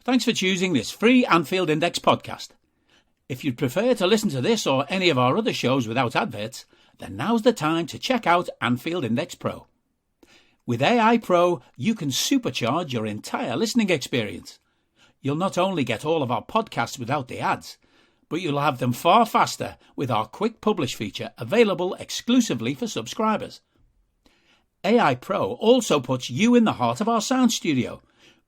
Thanks for choosing this free Anfield Index podcast. If you'd prefer to listen to this or any of our other shows without adverts, then now's the time to check out Anfield Index Pro. With AI Pro, you can supercharge your entire listening experience. You'll not only get all of our podcasts without the ads, but you'll have them far faster with our quick publish feature available exclusively for subscribers. AI Pro also puts you in the heart of our sound studio,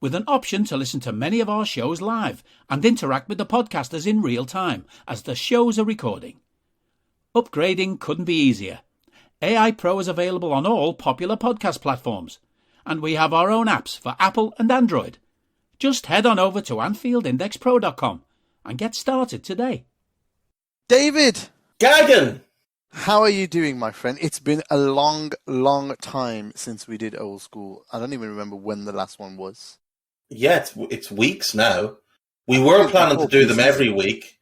with an option to listen to many of our shows live and interact with the podcasters in real time as the shows are recording. Upgrading couldn't be easier. AI Pro is available on all popular podcast platforms, and we have our own apps for Apple and Android. Just head on over to AnfieldIndexPro.com and get started today. David! Gagan! How are you doing, my friend? It's been a long, long time since we did Old Skool. I don't even remember when the last one was. Yeah, it's weeks now. We were planning to do them every week,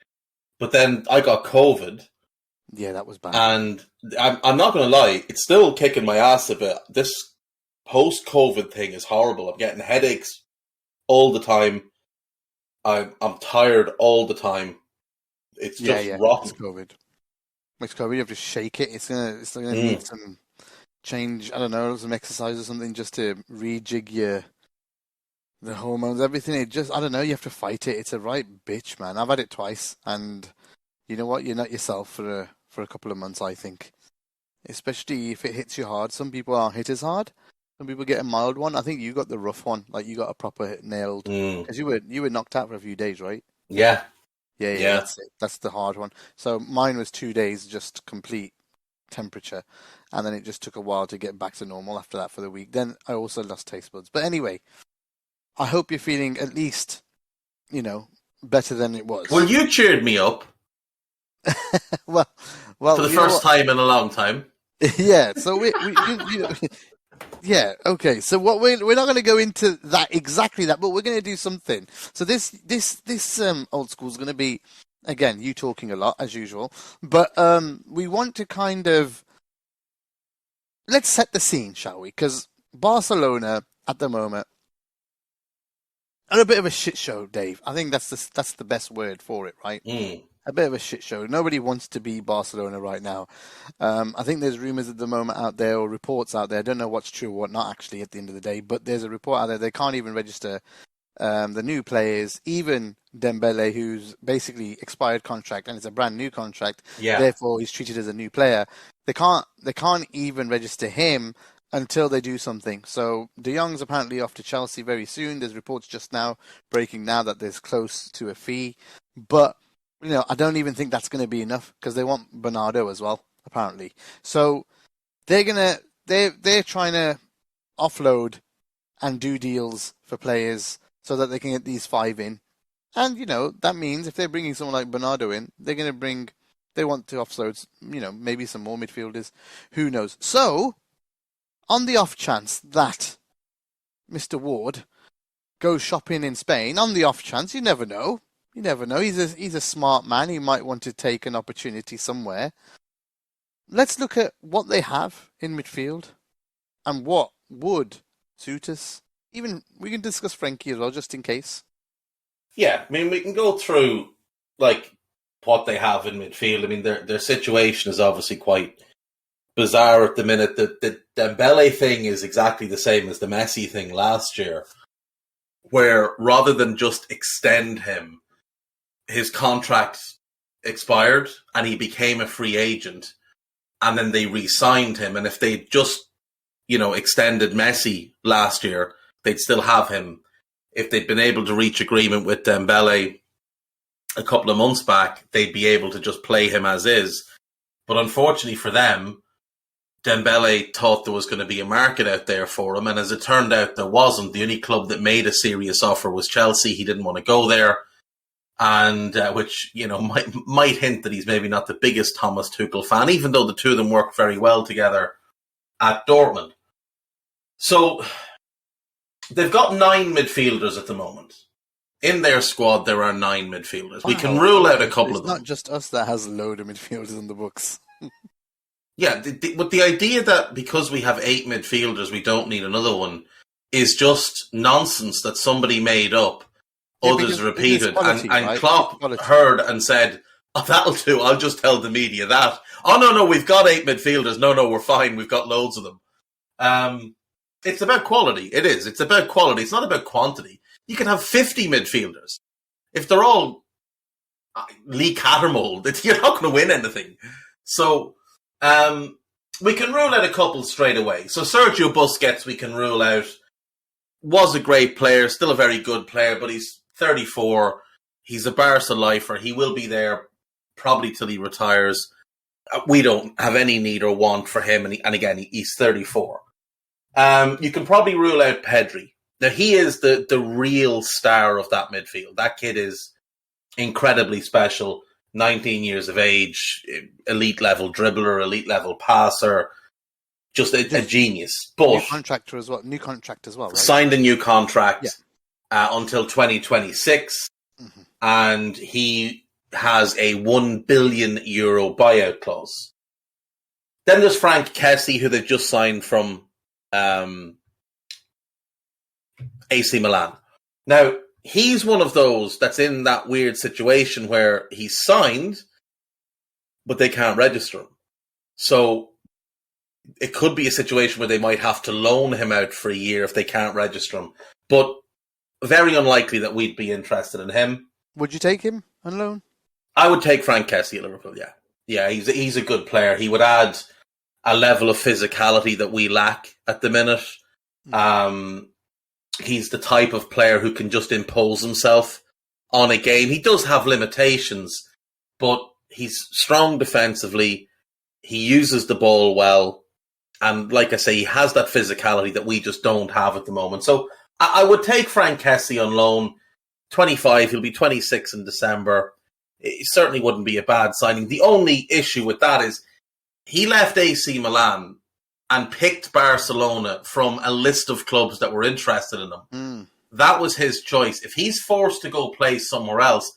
but then I got COVID. Yeah, that was bad. And I'm not going to lie, it's still kicking my ass a bit. This post-COVID thing is horrible. I'm getting headaches all the time. I'm tired all the time. It's just rotten. It's COVID. You have to shake it. It's gonna need some change. I don't know, some exercise or something just to rejig the hormones, everything. It just, I don't know. You have to fight it. It's a right bitch, man. I've had it twice, and you know what? You're not yourself for a couple of months, I think. Especially if it hits you hard. Some people aren't hit as hard. Some people get a mild one. I think you got the rough one. Like, you got a proper nailed. Because you were knocked out for a few days, right? Yeah. Yeah. That's the hard one. So mine was 2 days, just complete temperature. And then it just took a while to get back to normal after that for the week. Then I also lost taste buds. But anyway, I hope you're feeling at least, better than it was. Well, you cheered me up. well, for the first time in a long time. Yeah. So we yeah. Okay. So what we're not going to go into that exactly that, but we're going to do something. So this Old Skool is going to be, again, you talking a lot as usual, but we want to kind of let's set the scene, shall we? Because Barcelona at the moment are a bit of a shit show, Dave. I think that's the best word for it, right? A bit of a shit show. Nobody wants to be Barcelona right now. I think there's rumours at the moment out there, or reports out there. I don't know what's true or what not, actually, at the end of the day. But there's a report out there. They can't even register the new players, even Dembele, who's basically expired contract, and it's a brand new contract. Yeah. Therefore, he's treated as a new player. They can't even register him until they do something. So De Jong's apparently off to Chelsea very soon. There's reports just now breaking now that there's close to a fee. But, I don't even think that's going to be enough because they want Bernardo as well, apparently. So they're trying to offload and do deals for players so that they can get these 5 in. And, that means if they're bringing someone like Bernardo in, they want to offload, maybe some more midfielders. Who knows? So, on the off chance that Mr. Ward goes shopping in Spain, on the off chance, you never know. You never know. He's a smart man. He might want to take an opportunity somewhere. Let's look at what they have in midfield and what would suit us. Even we can discuss Frankie as well, just in case. Yeah, I mean, we can go through what they have in midfield. I mean, their situation is obviously quite bizarre at the minute. The Dembele thing is exactly the same as the Messi thing last year, where rather than just extend him, his contract expired and he became a free agent, and then they re-signed him. And if they just, extended Messi last year, they'd still have him. If they'd been able to reach agreement with Dembele a couple of months back, they'd be able to just play him as is. But unfortunately for them, Dembele thought there was going to be a market out there for him, and as it turned out, there wasn't. The only club that made a serious offer was Chelsea. He didn't want to go there, and which might hint that he's maybe not the biggest Thomas Tuchel fan, even though the two of them work very well together at Dortmund. So they've got 9 midfielders at the moment. In their squad, there are 9 midfielders. We can rule out a couple of them. It's not just us that has a load of midfielders in the books. Yeah, but the idea that because we have 8 midfielders, we don't need another one is just nonsense that somebody made up Yeah, others because repeated. quality, And right? Klopp heard and said, "Oh, that'll do. I'll just tell the media that. Oh, no, we've got 8 midfielders. No, we're fine. We've got loads of them." It's about quality. It is. It's about quality. It's not about quantity. You can have 50 midfielders. If they're all Lee Cattermold, you're not going to win anything. So we can rule out a couple straight away. So Sergio Busquets, we can rule out. Was a great player, still a very good player, but he's 34. He's a Barca lifer. He will be there probably till he retires. We don't have any need or want for him. And again, he's 34. You can probably rule out Pedri. Now, he is the real star of that midfield. That kid is incredibly special. 19 years of age, elite level dribbler, elite level passer, just a genius. But new contract as well, right? Signed a new contract until 2026, and he has a €1 billion buyout clause. Then there's Frank Kessie, who they've just signed from AC Milan. Now, he's one of those that's in that weird situation where he's signed, but they can't register him. So it could be a situation where they might have to loan him out for a year if they can't register him. But very unlikely that we'd be interested in him. Would you take him on loan? I would take Frank Kessie at Liverpool, yeah. Yeah, he's a good player. He would add a level of physicality that we lack at the minute. He's the type of player who can just impose himself on a game. He does have limitations, but he's strong defensively. He uses the ball well. And like I say, he has that physicality that we just don't have at the moment. So I would take Frank Kessie on loan. 25, he'll be 26 in December. It certainly wouldn't be a bad signing. The only issue with that is he left AC Milan and picked Barcelona from a list of clubs that were interested in him. That was his choice. If he's forced to go play somewhere else,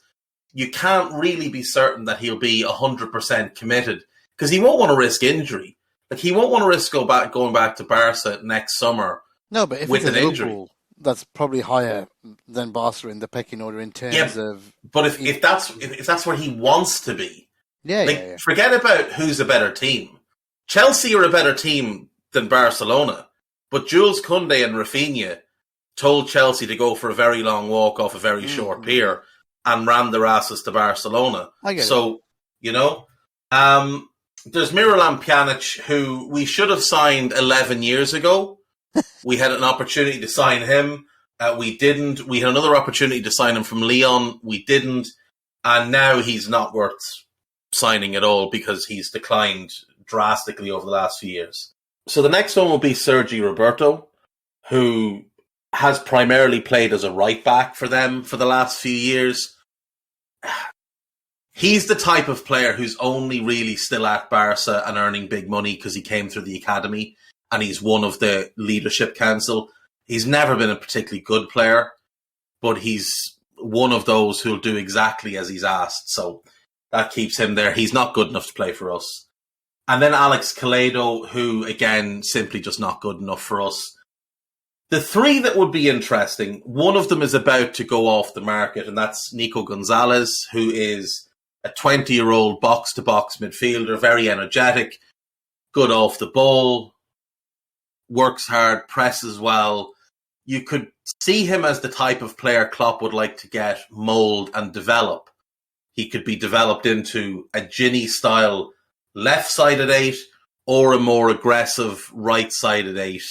you can't really be certain that he'll be 100% committed because he won't want to risk injury. Like, he won't want to risk going back to Barca next summer. No, but if with it's an Liverpool, injury, that's probably higher than Barca in the pecking order in terms of. But if that's where he wants to be, forget about who's a better team. Chelsea are a better team than Barcelona, but Jules Koundé and Rafinha told Chelsea to go for a very long walk off a very short pier and ran their asses to Barcelona. So, there's Miralem Pjanic, who we should have signed 11 years ago. We had an opportunity to sign him. We didn't. We had another opportunity to sign him from Lyon. We didn't. And now he's not worth signing at all because he's declined drastically over the last few years. So the next one will be Sergio Roberto, who has primarily played as a right back for them for the last few years. He's the type of player who's only really still at Barca and earning big money because he came through the academy and he's one of the leadership council. He's never been a particularly good player, but he's one of those who'll do exactly as he's asked. So that keeps him there. He's not good enough to play for us. And then Alex Calado, who, again, simply just not good enough for us. The three that would be interesting, one of them is about to go off the market, and that's Nico Gonzalez, who is a 20-year-old box-to-box midfielder, very energetic, good off the ball, works hard, presses well. You could see him as the type of player Klopp would like to get, mould and develop. He could be developed into a Ginny-style left-sided 8 or a more aggressive right-sided 8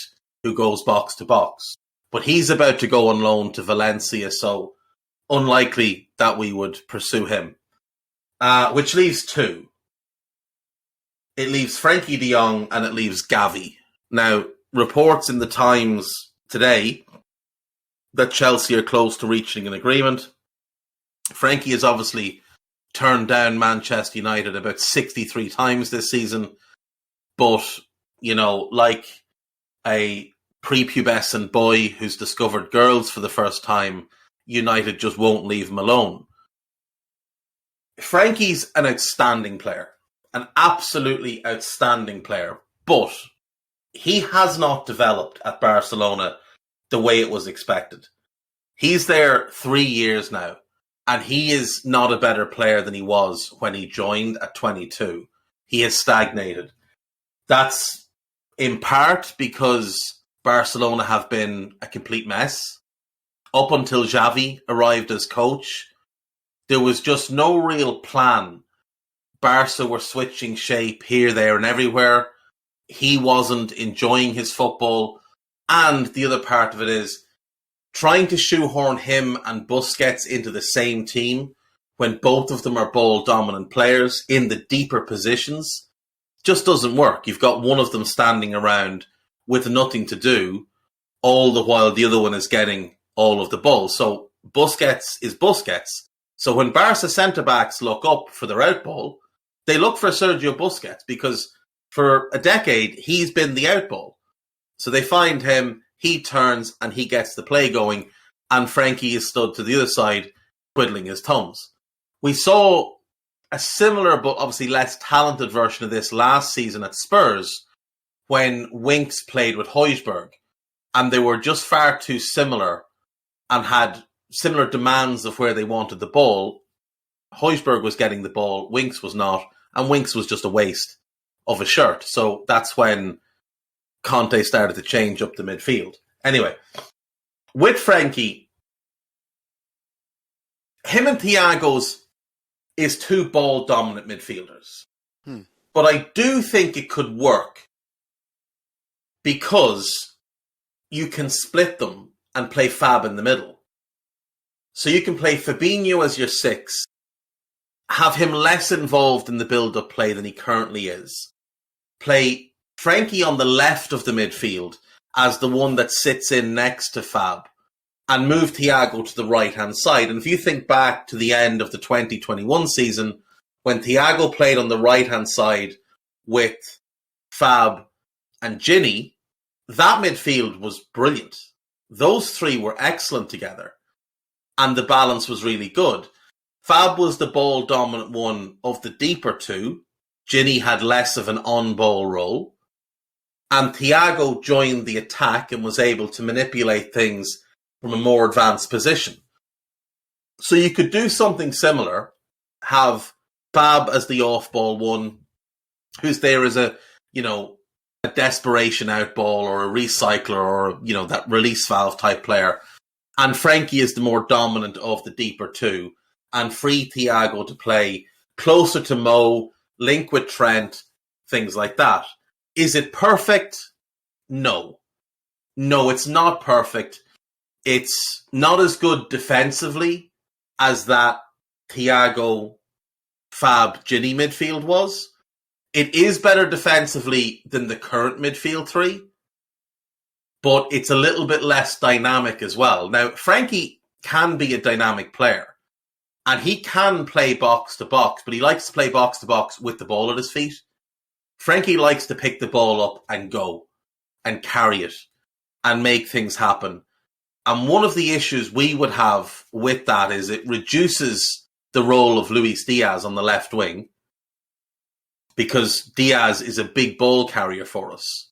who goes box-to-box. But he's about to go on loan to Valencia, so unlikely that we would pursue him. Which leaves two. It leaves Frankie de Jong and it leaves Gavi. Now, reports in the Times today that Chelsea are close to reaching an agreement. Frankie has obviously turned down Manchester United about 63 times this season. But, like a prepubescent boy who's discovered girls for the first time, United just won't leave him alone. Frankie's an outstanding player, an absolutely outstanding player, but he has not developed at Barcelona the way it was expected. He's there 3 years now, and he is not a better player than he was when he joined at 22. He has stagnated. That's in part because Barcelona have been a complete mess. Up until Xavi arrived as coach, there was just no real plan. Barca were switching shape here, there, and everywhere. He wasn't enjoying his football. And the other part of it is trying to shoehorn him and Busquets into the same team when both of them are ball-dominant players in the deeper positions just doesn't work. You've got one of them standing around with nothing to do, all the while the other one is getting all of the ball. So Busquets is Busquets. So when Barca centre-backs look up for their outball, they look for Sergio Busquets because for a decade, he's been the outball. So they find him, he turns, and he gets the play going, and Frankie is stood to the other side, twiddling his thumbs. We saw a similar, but obviously less talented version of this last season at Spurs, when Winks played with Højbjerg, and they were just far too similar and had similar demands of where they wanted the ball. Højbjerg was getting the ball, Winks was not, and Winks was just a waste of a shirt. So that's when Conte started to change up the midfield. Anyway, with Frankie, him and Thiago's is two ball-dominant midfielders. But I do think it could work because you can split them and play Fab in the middle. So you can play Fabinho as your 6, have him less involved in the build-up play than he currently is. Play Frankie on the left of the midfield as the one that sits in next to Fab, and move Thiago to the right-hand side. And if you think back to the end of the 2021 season, when Thiago played on the right-hand side with Fab and Ginny, that midfield was brilliant. Those three were excellent together, and the balance was really good. Fab was the ball-dominant one of the deeper two. Ginny had less of an on-ball role. And Thiago joined the attack and was able to manipulate things from a more advanced position. So you could do something similar, have Fab as the off-ball one, who's there as a desperation outball or a recycler or, that release valve type player. And Frankie is the more dominant of the deeper two, and free Thiago to play closer to Mo, link with Trent, things like that. Is it perfect? No. No, it's not perfect. It's not as good defensively as that Thiago, Fab, Ginny midfield was. It is better defensively than the current midfield three, but it's a little bit less dynamic as well. Now, Frankie can be a dynamic player, and he can play box to box, but he likes to play box to box with the ball at his feet. Frankie likes to pick the ball up and go and carry it and make things happen. And one of the issues we would have with that is it reduces the role of Luis Diaz on the left wing, because Diaz is a big ball carrier for us.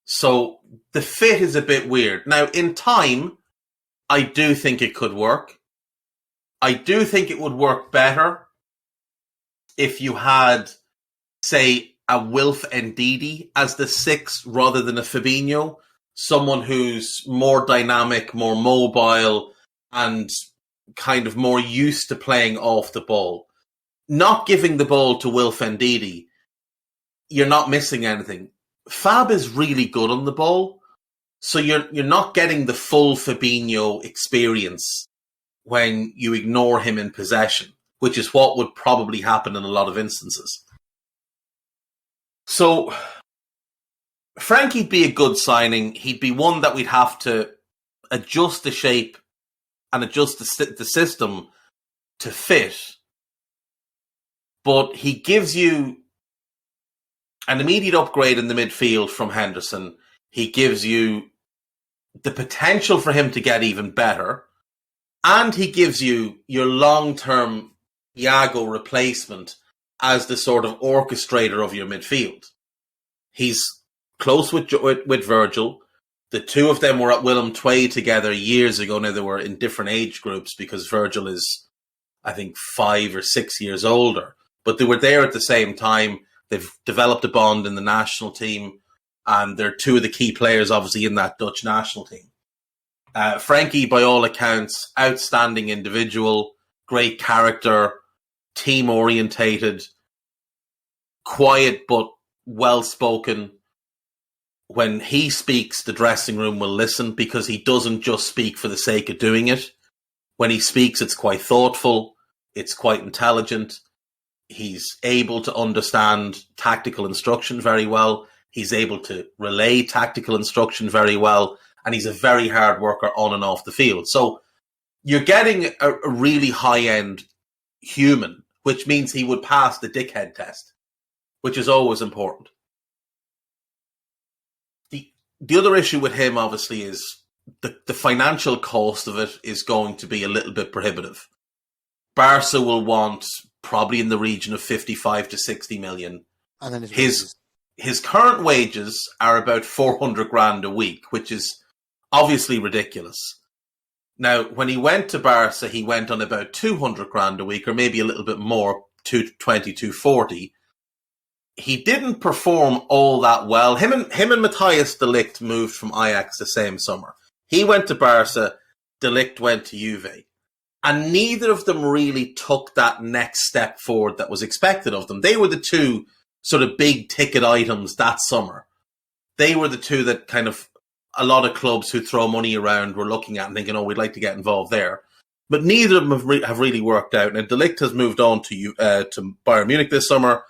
So the fit is a bit weird. Now, in time, I do think it could work. I do think it would work better if you had, say, a Wilf Ndidi as the 6 rather than a Fabinho. Someone who's more dynamic, more mobile, and kind of more used to playing off the ball. Not giving the ball to Wilf Ndidi, you're not missing anything. Fab is really good on the ball, so you're not getting the full Fabinho experience when you ignore him in possession, which is what would probably happen in a lot of instances. So Frankie'd be a good signing. He'd be one that we'd have to adjust the shape and adjust the system to fit. But he gives you an immediate upgrade in the midfield from Henderson. He gives you the potential for him to get even better. And he gives you your long-term Thiago replacement as the sort of orchestrator of your midfield. He's close with Virgil. The two of them were at Willem Twey together years ago. Now, they were in different age groups because Virgil is, I think, 5 or 6 years older. But they were there at the same time. They've developed a bond in the national team, and they're two of the key players, obviously, in that Dutch national team. Frankie, by all accounts, outstanding individual, great character, team-orientated, quiet but well-spoken. When he speaks, the dressing room will listen because he doesn't just speak for the sake of doing it. When he speaks, it's quite thoughtful, it's quite intelligent. He's able to understand tactical instruction very well. He's able to relay tactical instruction very well. And he's a very hard worker on and off the field. So you're getting a really high-end human, which means he would pass the dickhead test, which is always important. The other issue with him, obviously, is the financial cost of it is going to be a little bit prohibitive. Barca will want probably in the region of 55 to 60 million. And then his current wages are about 400 grand a week, which is obviously ridiculous. Now, when he went to Barca, he went on about 200 grand a week, or maybe a little bit more, 220, 240. He didn't perform all that well. Him and Matthijs de Ligt moved from Ajax the same summer. He went to Barca, de Ligt went to Juve. And neither of them really took that next step forward that was expected of them. They were the two sort of big ticket items that summer. They were the two that kind of a lot of clubs who throw money around were looking at and thinking, oh, we'd like to get involved there. But neither of them have really worked out. Now, de Ligt has moved on to Bayern Munich this summer,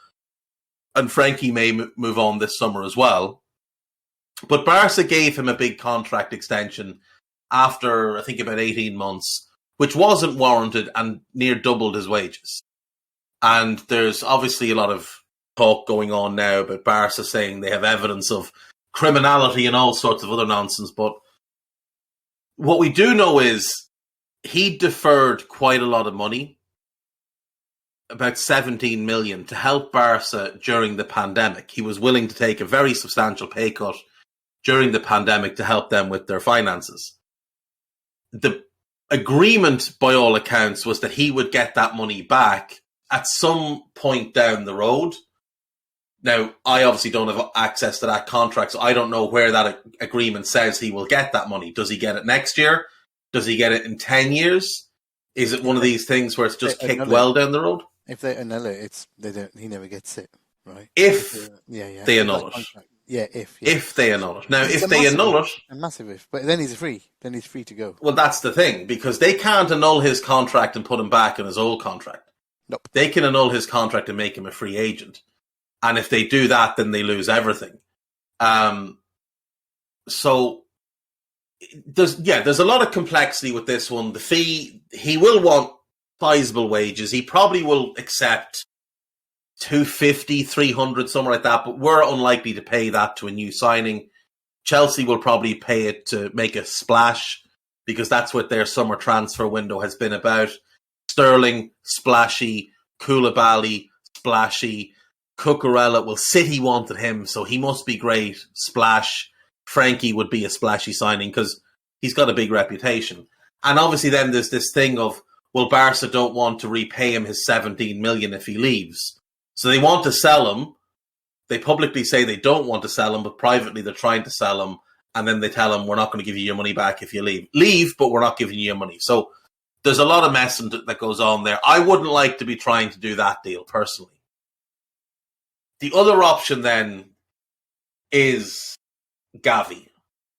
and Frankie may move on this summer as well. But Barca gave him a big contract extension after, I think, about 18 months, which wasn't warranted and near doubled his wages. And there's obviously a lot of talk going on now about Barca saying they have evidence of criminality and all sorts of other nonsense. But what we do know is he deferred quite a lot of money, about 17 million, to help Barca during the pandemic. He was willing to take a very substantial pay cut during the pandemic to help them with their finances. The agreement, by all accounts, was that he would get that money back at some point down the road. Now, I obviously don't have access to that contract, so I don't know where that agreement says he will get that money. Does he get it next year? Does he get it in 10 years? Is it one of these things where it's just kicked well down the road? If they annul it, he never gets it, right? If they annul it. Yeah, if. Yeah. If they annul it. Now, if they annul it... A massive if. But then he's free. Then he's free to go. Well, that's the thing, because they can't annul his contract and put him back in his old contract. Nope. They can annul his contract and make him a free agent. And if they do that, then they lose everything. So there's a lot of complexity with this one. The fee, he will want sizable wages. He probably will accept 250, 300, somewhere like that, but we're unlikely to pay that to a new signing. Chelsea will probably pay it to make a splash because that's what their summer transfer window has been about. Sterling, splashy. Koulibaly, splashy. Cucurella, well, City wanted him, so he must be great. Splash. Frankie would be a splashy signing because he's got a big reputation. And obviously then there's this thing of, well, Barca don't want to repay him his 17 million if he leaves. So they want to sell him. They publicly say they don't want to sell him, but privately they're trying to sell him. And then they tell him, we're not going to give you your money back if you leave. Leave, but we're not giving you your money. So there's a lot of mess that goes on there. I wouldn't like to be trying to do that deal, personally. The other option then is Gavi.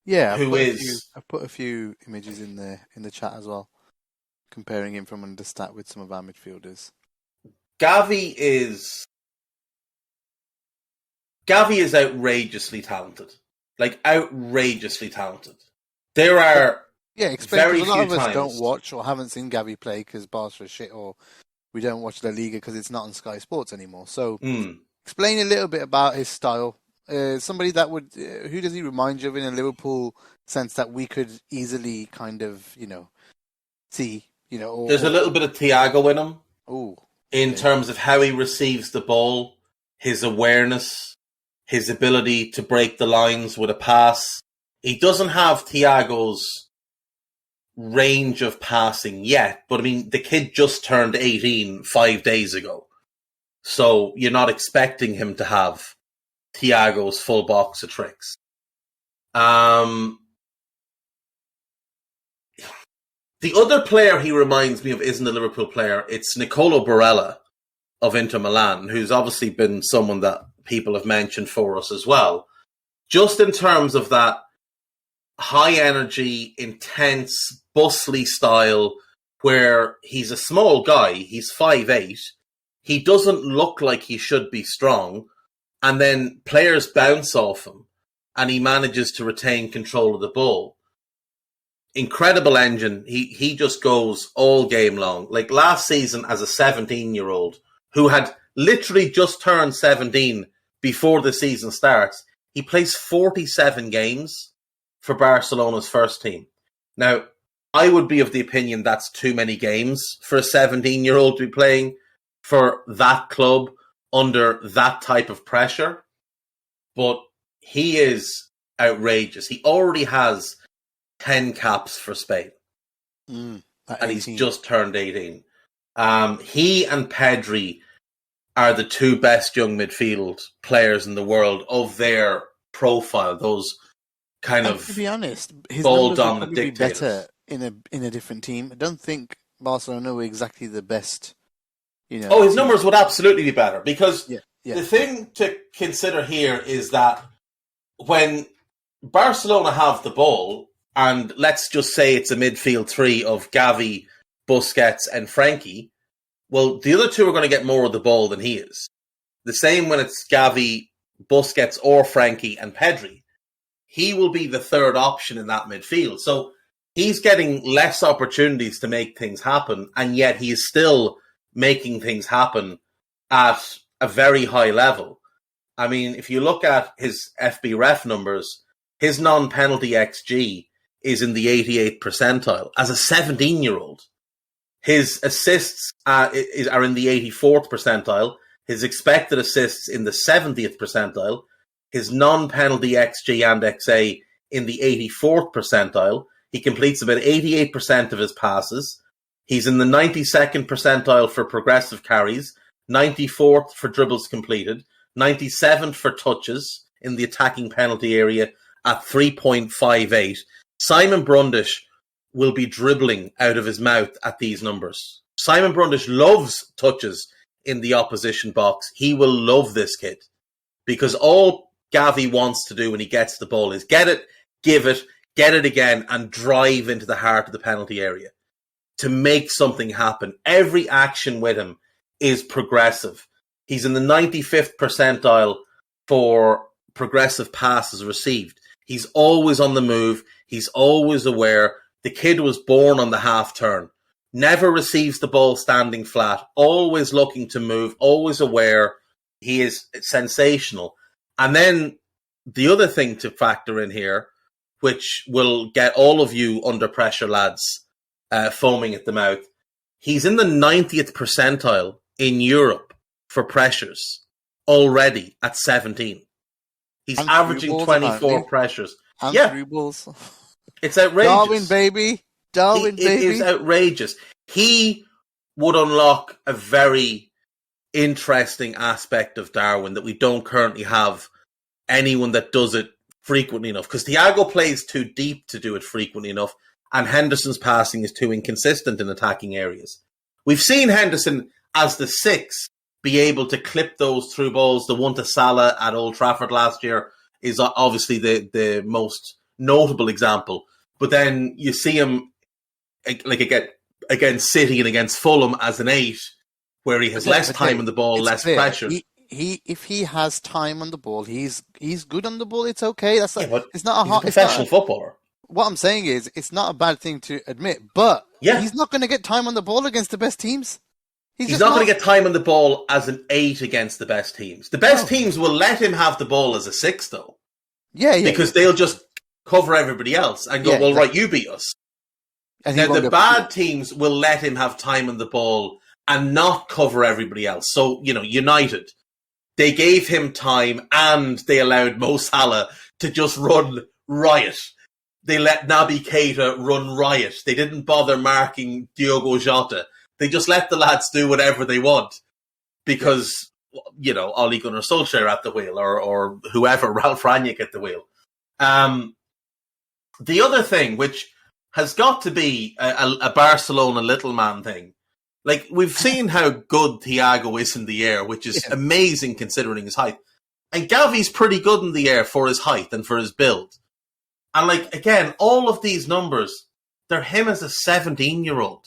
Yeah, I've put a few images in the chat as well, comparing him from under stat with some of our midfielders. Gavi is outrageously talented. Like, outrageously talented. There are very a lot of few us times don't watch or haven't seen Gavi play because Barca is shit, or we don't watch La Liga because it's not on Sky Sports anymore. So explain a little bit about his style. Somebody that would, who does he remind you of in a Liverpool sense that we could easily kind of, see, There's a little bit of Thiago in him. Oh. In terms of how he receives the ball, his awareness, his ability to break the lines with a pass, He doesn't have Thiago's range of passing yet, but I mean, the kid just turned 18 5 days ago. So you're not expecting him to have Thiago's full box of tricks. The other player he reminds me of isn't a Liverpool player. It's Nicola Barella of Inter Milan, who's obviously been someone that people have mentioned for us as well. Just in terms of that high energy, intense, bustly style where he's a small guy, he's 5'8", he doesn't look like he should be strong, and then players bounce off him and he manages to retain control of the ball. Incredible engine. He just goes all game long. Like last season as a 17-year-old who had literally just turned 17 before the season starts, he plays 47 games for Barcelona's first team. Now, I would be of the opinion that's too many games for a 17-year-old to be playing for that club under that type of pressure. But he is outrageous. He already has 10 caps for Spain. And he's just turned 18. He and Pedri are the two best young midfield players in the world of their profile. Those kind of, to be honest, his ball numbers would dominant probably be dictators. better in a different team. I don't think Barcelona were exactly the best. His numbers would absolutely be better because Yeah. the thing to consider here is that when Barcelona have the ball, and let's just say it's a midfield three of Gavi, Busquets, and Frankie, well, the other two are going to get more of the ball than he is. The same when it's Gavi, Busquets, or Frankie and Pedri. He will be the third option in that midfield. So he's getting less opportunities to make things happen, and yet he is still making things happen at a very high level. I mean, if you look at his FB ref numbers, his non-penalty XG is in the 88th percentile as a 17-year-old. His assists are in the 84th percentile. His expected assists in the 70th percentile. His non-penalty XG and XA in the 84th percentile. He completes about 88% of his passes. He's in the 92nd percentile for progressive carries, 94th for dribbles completed, 97th for touches in the attacking penalty area at 3.58. Simon Brundish will be dribbling out of his mouth at these numbers. Simon Brundish loves touches in the opposition box. He will love this kid because all Gavi wants to do when he gets the ball is get it, give it, get it again, and drive into the heart of the penalty area to make something happen. Every action with him is progressive. He's in the 95th percentile for progressive passes received. He's always on the move. He's always aware. The kid was born on the half turn. Never receives the ball standing flat. Always looking to move. Always aware. He is sensational. And then the other thing to factor in here, which will get all of you under pressure, lads, foaming at the mouth. He's in the 90th percentile in Europe for pressures already at 17. He's And averaging balls, 24 apparently. pressures. And Yeah. 3 balls. It's outrageous. Darwin, baby. Darwin, It baby. is outrageous. He would unlock a very interesting aspect of Darwin that we don't currently have anyone that does it frequently enough. Because Thiago plays too deep to do it frequently enough, and Henderson's passing is too inconsistent in attacking areas. We've seen Henderson as the 6 be able to clip those through balls. The one to Salah at Old Trafford last year is obviously the most notable example. But then you see him like against City and against Fulham as an 8, where he has less time on the ball, less pressure. If he has time on the ball, he's good on the ball. It's okay. That's like, But it's not a he's hard, a professional footballer. What I'm saying is, it's not a bad thing to admit, but he's not going to get time on the ball against the best teams. He's not going to get time on the ball as an 8 against the best teams. The best teams will let him have the ball as a 6, though. Yeah. Because they'll just cover everybody else and go, well, right, you beat us. And now, the bad teams will let him have time on the ball and not cover everybody else. So, United, they gave him time and they allowed Mo Salah to just run riot. They let Naby Keita run riot. They didn't bother marking Diogo Jota. They just let the lads do whatever they want because, Ole Gunnar Solskjaer at the wheel or whoever, Ralph Rangnick at the wheel. The other thing, which has got to be a Barcelona little man thing, like we've seen how good Thiago is in the air, which is amazing considering his height. And Gavi's pretty good in the air for his height and for his build. And like, again, all of these numbers, they're him as a 17-year-old.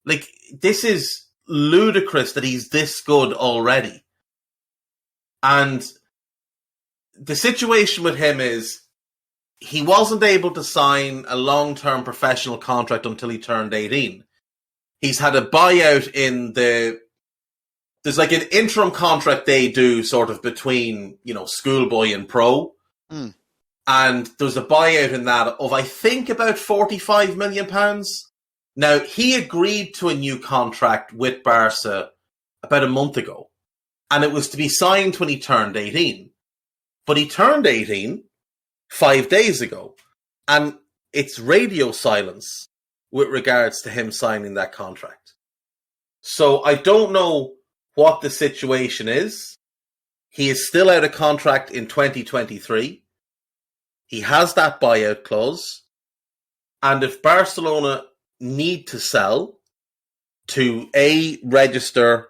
Like, this is ludicrous that he's this good already. And the situation with him is he wasn't able to sign a long-term professional contract until he turned 18. He's had a buyout in there's like an interim contract they do sort of between, schoolboy and pro. Mm. And there's a buyout in that of, I think, about £45 million. Now, he agreed to a new contract with Barca about a month ago. And it was to be signed when he turned 18. But he turned 18 5 days ago. And it's radio silence with regards to him signing that contract. So I don't know what the situation is. He is still out of contract in 2023. He has that buyout clause. And if Barcelona need to sell to A, register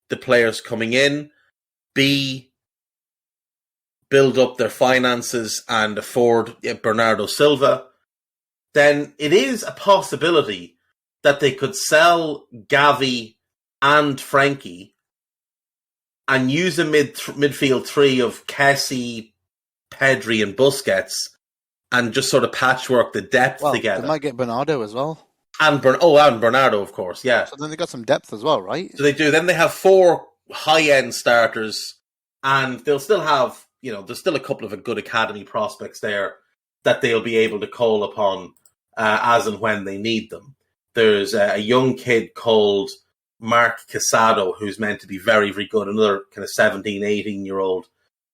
the players coming in, B, build up their finances and afford Bernardo Silva, then it is a possibility that they could sell Gavi and Frankie and use a midfield three of Kessie, Pedri and Busquets and just sort of patchwork the depth together. They might get Bernardo as well. And Bernardo, of course, yeah. So then they got some depth as well, right? So they do. Then they have 4 high-end starters and they'll still have, there's still a couple of good academy prospects there that they'll be able to call upon as and when they need them. There's a young kid called Mark Casado who's meant to be very, very good, another kind of 17, 18-year-old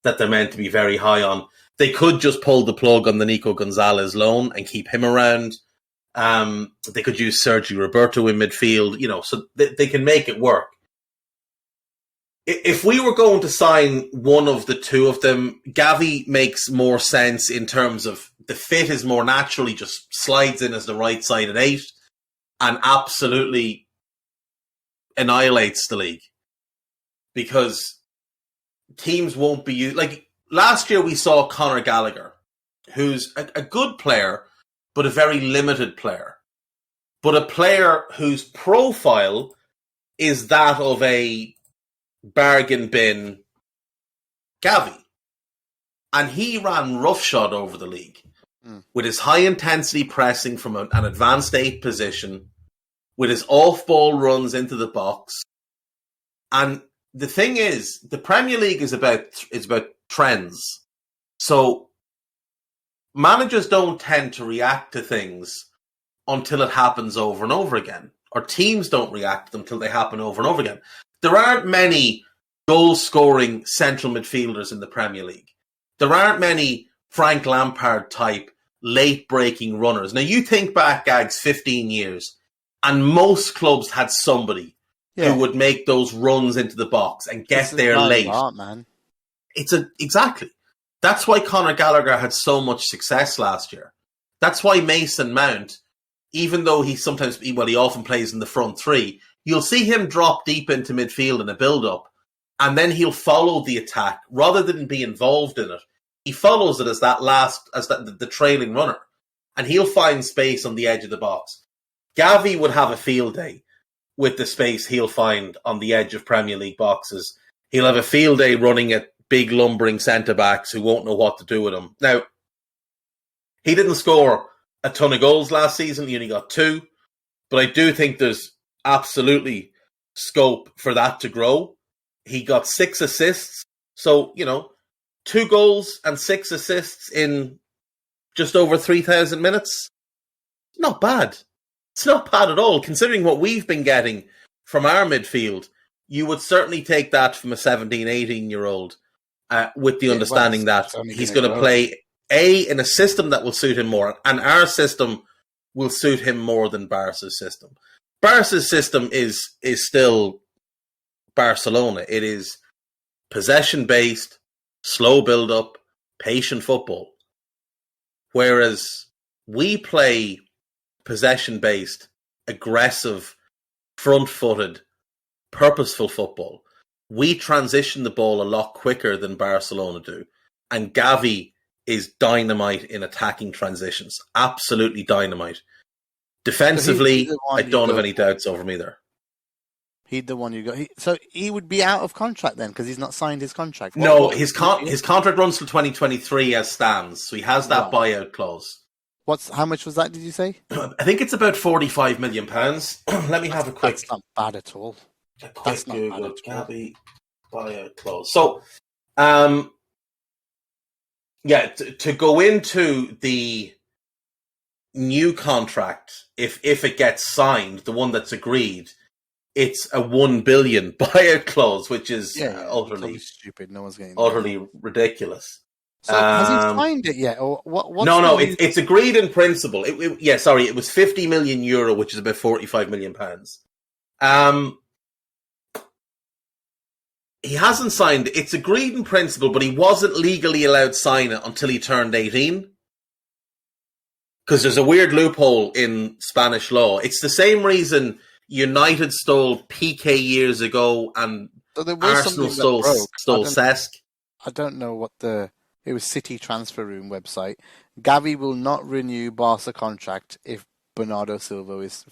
that they're meant to be very high on. They could just pull the plug on the Nico Gonzalez loan and keep him around. They could use Sergio Roberto in midfield, so they can make it work. If we were going to sign one of the two of them, Gavi makes more sense in terms of the fit is more natural. He just slides in as the right-sided 8 and absolutely annihilates the league. Because teams won't be used. Like last year, we saw Conor Gallagher, who's a good player, but a very limited player. But a player whose profile is that of a bargain bin Gavi. And he ran roughshod over the league with his high-intensity pressing from an advanced 8 position, with his off-ball runs into the box. And the thing is, the Premier League is about trends. So managers don't tend to react to things until it happens over and over again. Or teams don't react to them until they happen over and over again. There aren't many goal-scoring central midfielders in the Premier League. There aren't many Frank Lampard-type late-breaking runners. Now, you think back, Gags, 15 years, and most clubs had somebody who would make those runs into the box and get there late. Man. Exactly. That's why Conor Gallagher had so much success last year. That's why Mason Mount, even though he often plays in the front 3, you'll see him drop deep into midfield in a build-up, and then he'll follow the attack rather than be involved in it. He follows it as the trailing runner, and he'll find space on the edge of the box. Gavi would have a field day with the space he'll find on the edge of Premier League boxes. He'll have a field day running at big lumbering centre-backs who won't know what to do with him. Now, he didn't score a ton of goals last season. He only got 2. But I do think there's absolutely scope for that to grow. He got 6 assists. So, 2 goals and 6 assists in just over 3,000 minutes. Not bad. It's not bad at all. Considering what we've been getting from our midfield, you would certainly take that from a 17, 18-year-old with the understanding that he's going to play in a system that will suit him more, and our system will suit him more than Barca's system. Barca's system is still Barcelona. It is possession-based, slow build-up, patient football. Whereas we play possession-based, aggressive, front-footed, purposeful football. We transition the ball a lot quicker than Barcelona do. And Gavi is dynamite in attacking transitions. Absolutely dynamite. Defensively, I don't have any doubts over him either. He's the one you got. So he would be out of contract then because he's not signed his contract. His contract runs till 2023 as stands, so he has that buyout clause. How much was that? Did you say? I think it's about £45 million. Let me have a quick. That's not bad at all. That's not bad at all. Gavi buyout clause. So, to go into the new contract, if it gets signed, the one that's agreed. It's a $1 billion buyout clause, which is utterly stupid. No one's getting utterly ridiculous. So has he signed it yet, or what? No. It's agreed in principle. It was €50 million, which is about £45 million. He hasn't signed it. It's agreed in principle, but he wasn't legally allowed to sign it until he turned 18. Because there's a weird loophole in Spanish law. It's the same reason United stole PK years ago, and Arsenal stole Cesc. I don't know what it was City Transfer Room website. Gavi will not renew Barca contract if Bernardo Silva is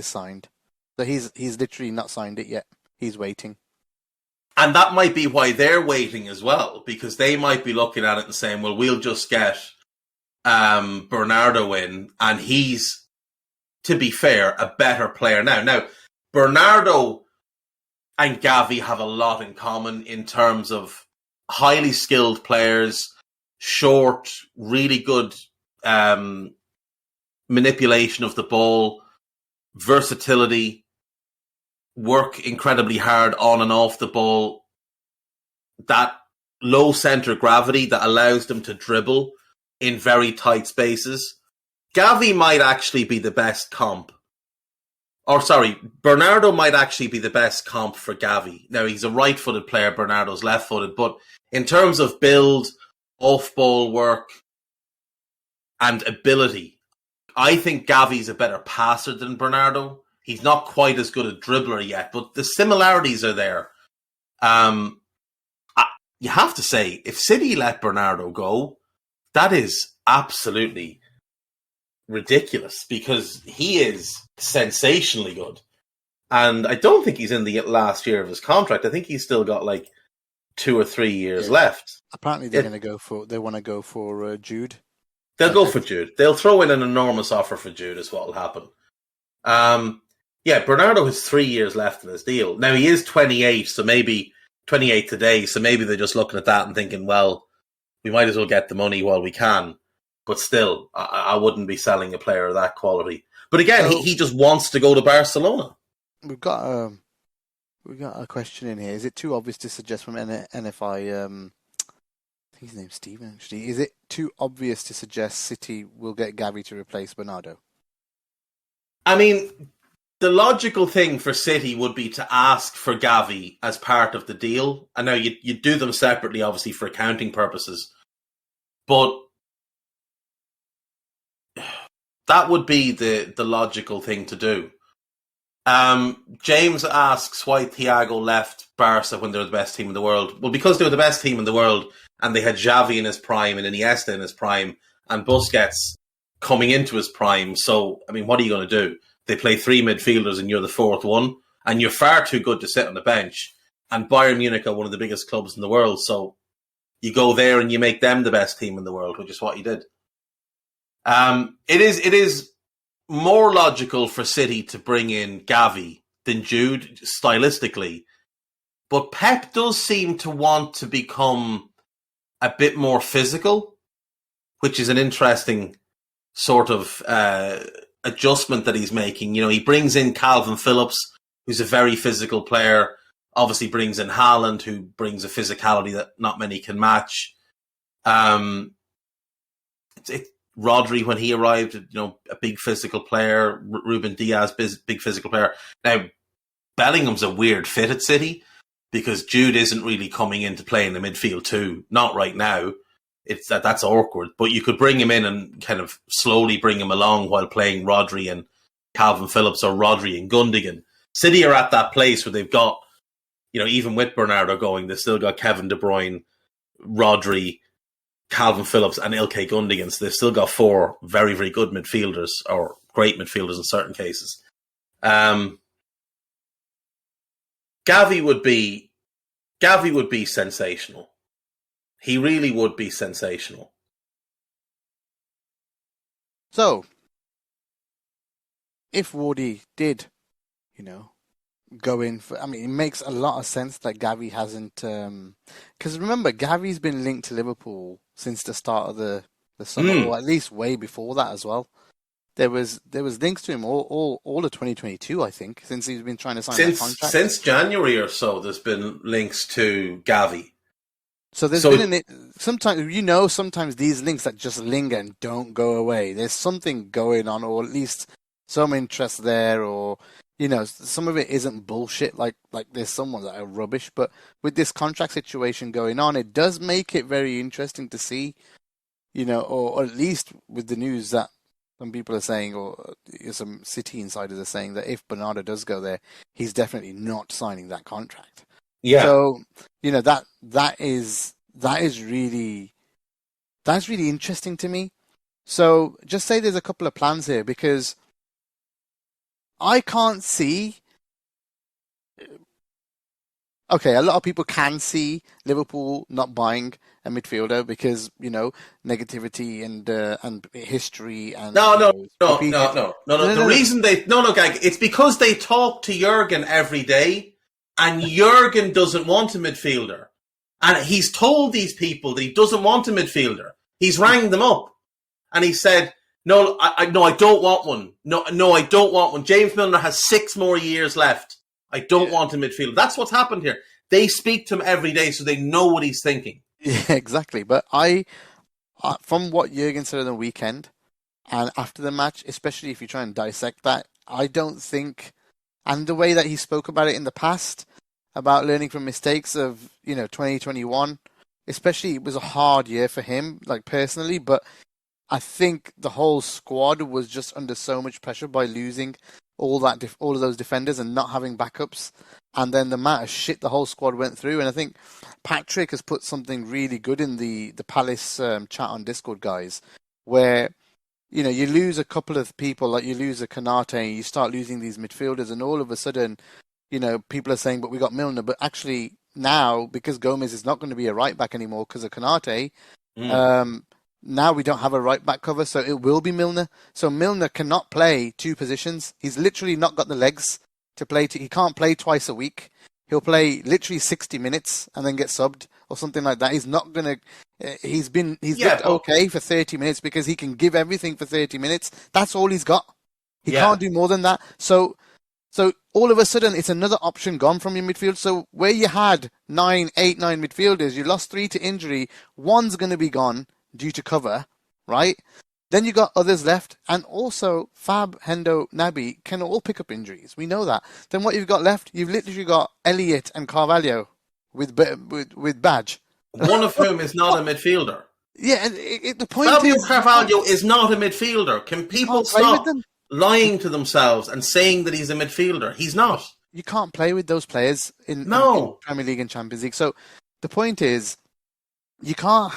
signed. So he's literally not signed it yet. He's waiting. And that might be why they're waiting as well, because they might be looking at it and saying, well, we'll just get Bernardo in, and he's, to be fair, a better player now. Now, Bernardo and Gavi have a lot in common in terms of highly skilled players, short, really good manipulation of the ball, versatility, work incredibly hard on and off the ball, that low centre gravity that allows them to dribble in very tight spaces. Gavi might actually be the best comp. Bernardo might actually be the best comp for Gavi. Now, he's a right-footed player, Bernardo's left-footed, but in terms of build, off-ball work, and ability, I think Gavi's a better passer than Bernardo. He's not quite as good a dribbler yet, but the similarities are there. You have to say, if City let Bernardo go, that is absolutely ridiculous, because he is sensationally good. And I don't think he's in the last year of his contract. I think he's still got like 2 or 3 years left. Apparently they want to go for Jude. They'll go for Jude. They'll throw in an enormous offer for Jude is what will happen. Bernardo has 3 years left in his deal. Now he is 28, so maybe 28 today, so maybe they're just looking at that and thinking, well, we might as well get the money while we can. But still, I wouldn't be selling a player of that quality. But again, he just wants to go to Barcelona. We've got a question in here. Is it too obvious to suggest from NFI? I think his name's Steven. Actually, is it too obvious to suggest City will get Gavi to replace Bernardo? I mean, the logical thing for City would be to ask for Gavi as part of the deal. I know you do them separately, obviously, for accounting purposes, but that would be the logical thing to do. James asks why Thiago left Barca when they were the best team in the world. Well, because they were the best team in the world, and they had Xavi in his prime and Iniesta in his prime and Busquets coming into his prime. So, I mean, what are you going to do? They play 3 midfielders and you're the 4th one, and you're far too good to sit on the bench. And Bayern Munich are one of the biggest clubs in the world, so you go there and you make them the best team in the world, which is what you did. It is more logical for City to bring in Gavi than Jude, stylistically. But Pep does seem to want to become a bit more physical, which is an interesting sort of adjustment that he's making. You know, he brings in Calvin Phillips, who's a very physical player, obviously brings in Haaland, who brings a physicality that not many can match. Rodri, when he arrived, a big physical player. Ruben Diaz, big physical player. Now, Bellingham's a weird fit at City because Jude isn't really coming in to play in the midfield too. Not right now. That's awkward. But you could bring him in and kind of slowly bring him along while playing Rodri and Calvin Phillips, or Rodri and Gundogan. City are at that place where they've got, even with Bernardo going, they've still got Kevin De Bruyne, Rodri, Calvin Phillips and Ilkay Gundogan. So they've still got 4 very, very good midfielders, or great midfielders in certain cases. Gavi would be sensational. He really would be sensational. So, if Wardy did, go in for... I mean, it makes a lot of sense that Gavi hasn't... Because remember, Gavi's been linked to Liverpool since the start of the summer, or at least way before that as well. There was links to him all of 2022, I think, since he's been trying to sign that contract. Since January or so, there's been links to Gavi. So there's been sometimes these links that just linger and don't go away. There's something going on, or at least some interest there, or some of it isn't bullshit. Like there's some ones that are rubbish, but with this contract situation going on, it does make it very interesting to see, or at least with the news that some people are saying, or some City insiders are saying, that if Bernardo does go there, he's definitely not signing that contract. Yeah. So, that is really interesting to me. So just say there's a couple of plans here, because I can't see... Okay, a lot of people can see Liverpool not buying a midfielder because, negativity and history and... No. The reason Gag, it's because they talk to Jurgen every day, and Jurgen doesn't want a midfielder. And he's told these people that he doesn't want a midfielder. He's rang them up and he said, No, I don't want one. No, I don't want one. James Milner has 6 more years left. I don't want a midfielder. That's what's happened here. They speak to him every day, so they know what he's thinking. Yeah, exactly. But from what Jurgen said on the weekend and after the match, especially if you try and dissect that, I don't think, and the way that he spoke about it in the past, about learning from mistakes of 2021, especially, it was a hard year for him, like personally, but I think the whole squad was just under so much pressure by losing all of those defenders and not having backups, and then the amount of shit the whole squad went through. And I think Patrick has put something really good in the Palace chat on Discord, guys, where you lose a couple of people, like you lose a Konate, and you start losing these midfielders, and all of a sudden, people are saying, but we got Milner, but actually now, because Gomez is not going to be a right back anymore because of Konate, now we don't have a right back cover, so it will be Milner. So Milner cannot play 2 positions. He's literally not got the legs to play. He can't play twice a week. He'll play literally 60 minutes and then get subbed or something like that. He's not going to... He's looked okay for 30 minutes because he can give everything for 30 minutes. That's all he's got. He can't do more than that. So all of a sudden, it's another option gone from your midfield. So where you had 9 midfielders, you lost 3 to injury. One's going to be gone due to cover, right? Then you got others left, and also Fab, Hendo, Naby can all pick up injuries. We know that. Then what you've got left, you've literally got Elliott and Carvalho with badge. One of whom is not a midfielder. Yeah, and the point Fabio is... Carvalho is not a midfielder. Can people stop lying to themselves and saying that he's a midfielder? He's not. You can't play with those players in Premier League and Champions League. So the point is, you can't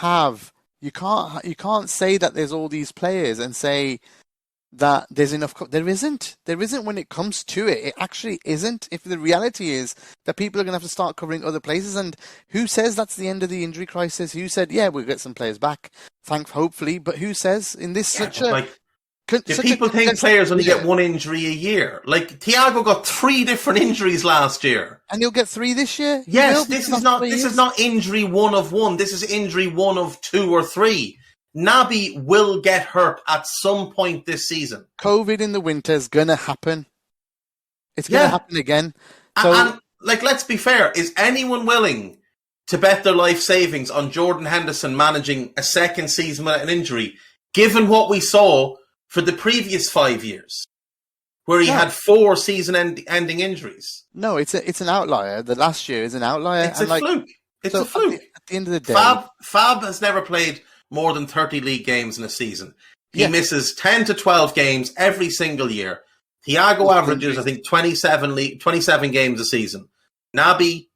say that there's all these players and say that there's enough. There isn't when it comes to it. It actually isn't. If the reality is that people are going to have to start covering other places, and who says that's the end of the injury crisis? Who said, yeah, we'll get some players back, hopefully, but who says in this do people think players only get 1 injury a year? Like, Thiago got 3 different injuries last year. And you'll get 3 this year? Yes, this is not injury 1 of 1. This is injury 1 of 2 or 3. Naby will get hurt at some point this season. COVID in the winter is going to happen. It's going to happen again. So, and let's be fair. Is anyone willing to bet their life savings on Jordan Henderson managing a second season without an injury, given what we saw for the previous 5 years, where he had 4 season-ending injuries. No, it's an outlier. The last year is an outlier. It's a fluke. It's a fluke. At the end of the day, Fab has never played more than 30 league games in a season. He misses 10 to 12 games every single year. Thiago averages, I think, 27 games a season. Naby,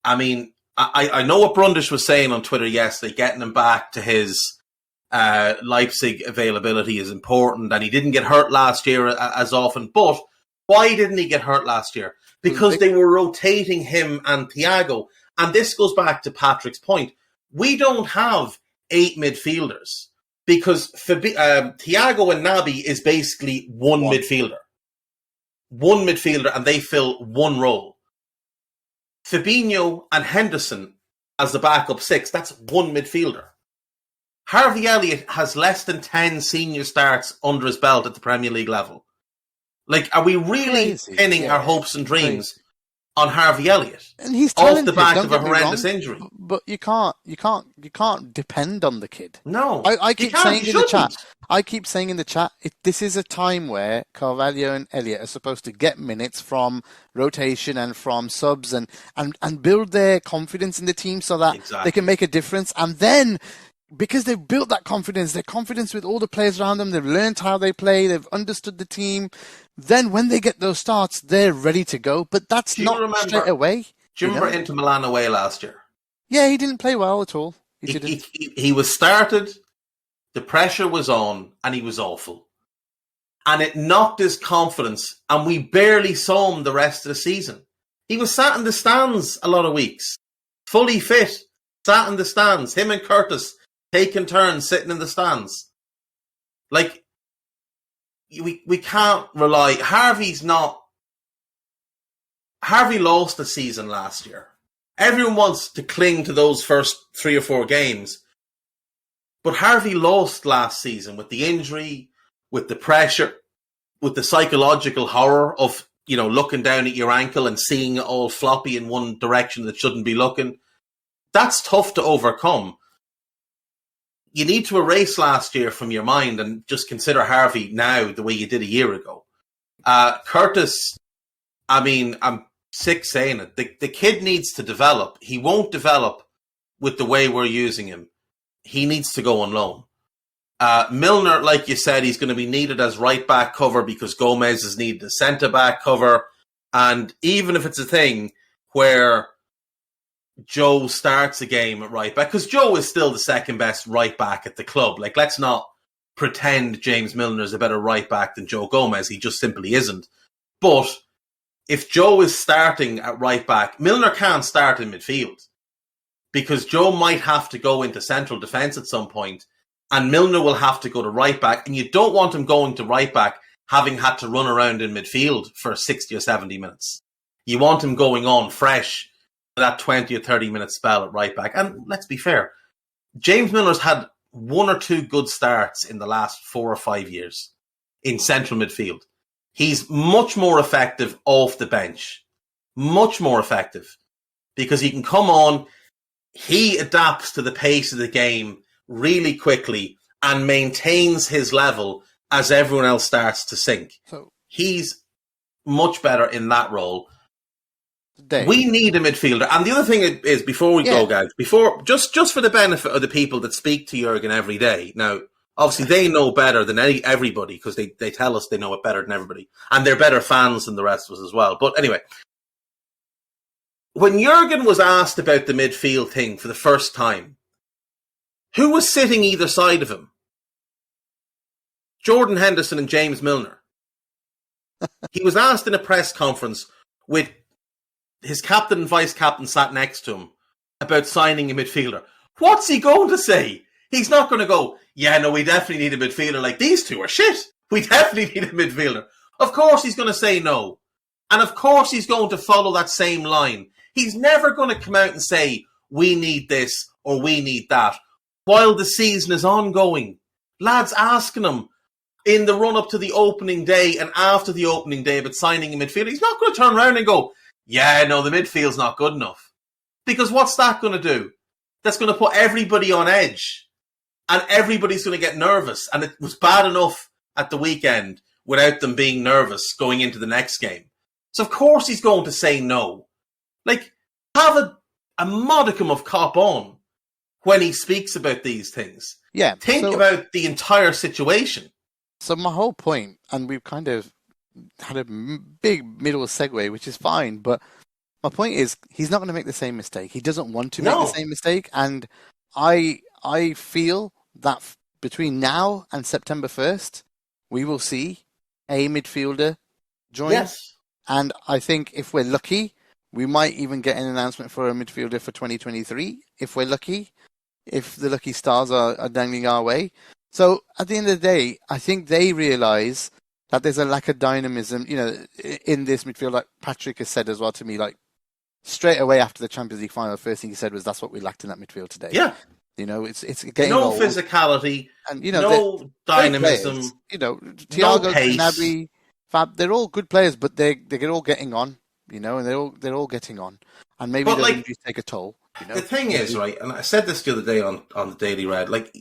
I mean, I know what Brundish was saying on Twitter yesterday, getting him back to his Leipzig availability is important, and he didn't get hurt last year as often. But why didn't he get hurt last year? Because they were rotating him and Thiago. And this goes back to Patrick's point. We don't have 8 midfielders because Thiago and Naby is basically one midfielder. One midfielder, and they fill one role. Fabinho and Henderson as the backup 6, that's one midfielder. Harvey Elliott has less than 10 senior starts under his belt at the Premier League level. Like, are we really pinning our hopes and dreams on Harvey Elliott? And he's off the back of a horrendous injury. But you can't depend on the kid. No, I keep saying in the chat. I keep saying in the chat, this is a time where Carvalho and Elliott are supposed to get minutes from rotation and from subs and build their confidence in the team so that they can make a difference. And then, because they've built that confidence, their confidence with all the players around them, they've learned how they play, they've understood the team. Then when they get those starts, they're ready to go. But that's not straight away. Do you remember Inter Milan away last year? Yeah, he didn't play well at all. He was started, the pressure was on, and he was awful. And it knocked his confidence, and we barely saw him the rest of the season. He was sat in the stands a lot of weeks, fully fit, sat in the stands. Him and Curtis taking turns sitting in the stands. Like, we can't rely. Harvey lost the season last year. Everyone wants to cling to those first 3 or 4 games. But Harvey lost last season with the injury, with the pressure, with the psychological horror of, looking down at your ankle and seeing it all floppy in one direction that shouldn't be looking. That's tough to overcome. You need to erase last year from your mind and just consider Harvey now the way you did a year ago. Curtis, I mean, I'm sick saying it. The kid needs to develop. He won't develop with the way we're using him. He needs to go on loan. Milner, like you said, he's going to be needed as right-back cover because Gomez is needed as centre-back cover. And even if it's a thing where Joe starts a game at right-back, because Joe is still the second-best right-back at the club. Like, let's not pretend James Milner is a better right-back than Joe Gomez. He just simply isn't. But if Joe is starting at right-back, Milner can't start in midfield because Joe might have to go into central defence at some point, and Milner will have to go to right-back, and you don't want him going to right-back having had to run around in midfield for 60 or 70 minutes. You want him going on fresh for that 20 or 30-minute spell at right-back. And let's be fair, James Milner's had 1 or 2 good starts in the last 4 or 5 years in central midfield. He's much more effective off the bench. Much more effective. Because he can come on, he adapts to the pace of the game really quickly and maintains his level as everyone else starts to sink. So he's much better in that role. We need a midfielder. And the other thing is, before we go, guys, just for the benefit of the people that speak to Jurgen every day. Now, obviously, they know better than everybody because they tell us they know it better than everybody. And they're better fans than the rest of us as well. But anyway, when Jurgen was asked about the midfield thing for the first time, who was sitting either side of him? Jordan Henderson and James Milner. He was asked in a press conference with his captain and vice-captain sat next to him about signing a midfielder. What's he going to say? He's not going to go, yeah, no, we definitely need a midfielder. Like, these two are shit. We definitely need a midfielder. Of course he's going to say no. And of course he's going to follow that same line. He's never going to come out and say, we need this or we need that, while the season is ongoing. Lads asking him in the run-up to the opening day and after the opening day about signing a midfielder. He's not going to turn around and go, yeah, no, the midfield's not good enough. Because what's that going to do? That's going to put everybody on edge. And everybody's going to get nervous. And it was bad enough at the weekend without them being nervous going into the next game. So, of course, he's going to say no. Like, have a modicum of cop on when he speaks about these things. Yeah. Think about the entire situation. So my whole point, and we've kind of had a big middle segue, which is fine, but my point is he's not going to make the same mistake. He doesn't want to make the same mistake. And I feel that between now and September 1st, we will see a midfielder join. Yes. And I think if we're lucky, we might even get an announcement for a midfielder for 2023, if we're lucky, if the lucky stars are dangling our way. So at the end of the day, I think they realise that there's a lack of dynamism, in this midfield. Like Patrick has said as well to me, like straight away after the Champions League final, the first thing he said was that's what we lacked in that midfield today. Yeah. It's getting no old. Physicality, and no dynamism, Thiago, Gnabry, Fab, they're all good players, but they're all getting on, and they're all getting on, and maybe those injuries take a toll. The thing is, right, and I said this the other day on the Daily Red, like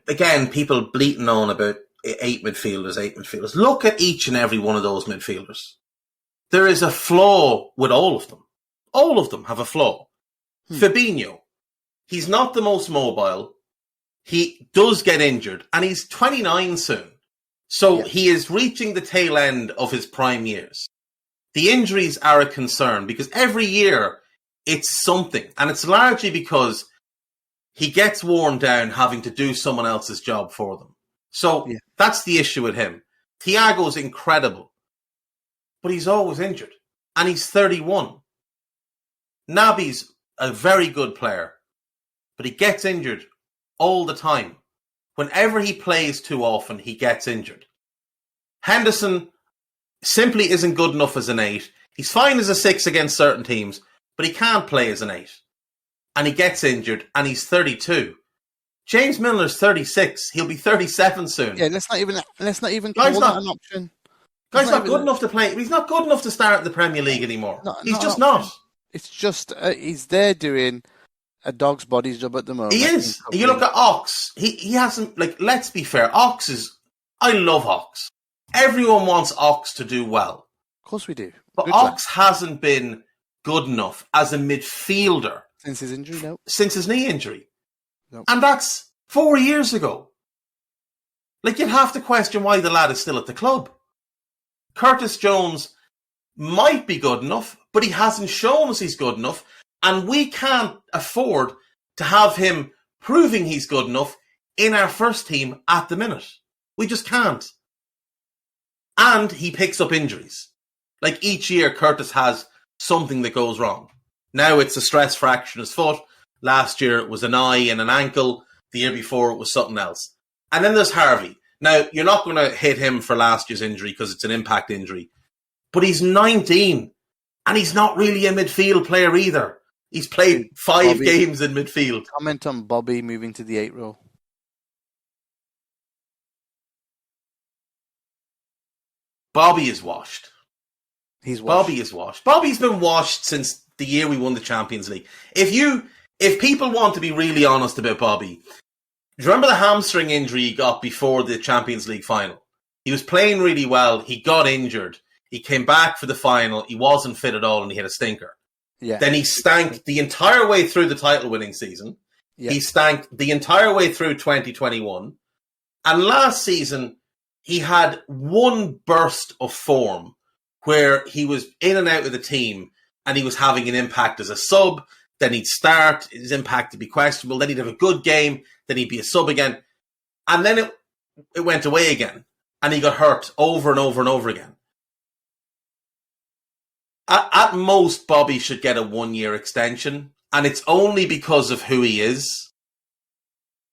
again, people bleating on about eight midfielders. Look at each and every one of those midfielders. There is a flaw with all of them. All of them have a flaw. Fabinho, he's not the most mobile. He does get injured, and he's 29 soon. So he is reaching the tail end of his prime years. The injuries are a concern because every year it's something. And it's largely because he gets worn down having to do someone else's job for them. So that's the issue with him. Thiago's incredible, but he's always injured. And he's 31. Naby's a very good player, but he gets injured all the time. Whenever he plays too often, he gets injured. Henderson simply isn't good enough as an 8. He's fine as a 6 against certain teams, but he can't play as an 8. And he gets injured, and he's 32. James Milner's 36. He'll be 37 soon. Yeah, let's not even call that an option. Guy's not good enough to play. He's not good enough to start in the Premier League anymore. He's just not. It's just he's there doing a dog's body's job at the moment. He is. You look at Ox. He hasn't, let's be fair. I love Ox. Everyone wants Ox to do well. Of course we do. But good Ox hasn't been good enough as a midfielder. Since his injury, no. Since his knee injury. No. And that's 4 years ago. You'd have to question why the lad is still at the club. Curtis Jones might be good enough, but he hasn't shown us he's good enough. And we can't afford to have him proving he's good enough in our first team at the minute. We just can't. And he picks up injuries. Each year, Curtis has something that goes wrong. Now it's a stress fracture in his foot. Last year it was an eye and an ankle. The year before it was something else. And then there's Harvey. Now, you're not going to hit him for last year's injury because it's an impact injury. But he's 19. And he's not really a midfield player either. He's played 5 games in midfield. Comment on Bobby moving to the 8 role. Bobby is washed. He's washed. Bobby is washed. Bobby's been washed since the year we won the Champions League. If people want to be really honest about Bobby, do you remember the hamstring injury he got before the Champions League final? He was playing really well. He got injured. He came back for the final. He wasn't fit at all and he had a stinker. Yeah. Then he stank the entire way through the title-winning season. Yeah. He stank the entire way through 2021. And last season, he had one burst of form where he was in and out of the team and he was having an impact as a sub. Then he'd start, his impact would be questionable. Then he'd have a good game. Then he'd be a sub again. And then it went away again. And he got hurt over and over and over again. At most, Bobby should get a 1-year extension. And it's only because of who he is.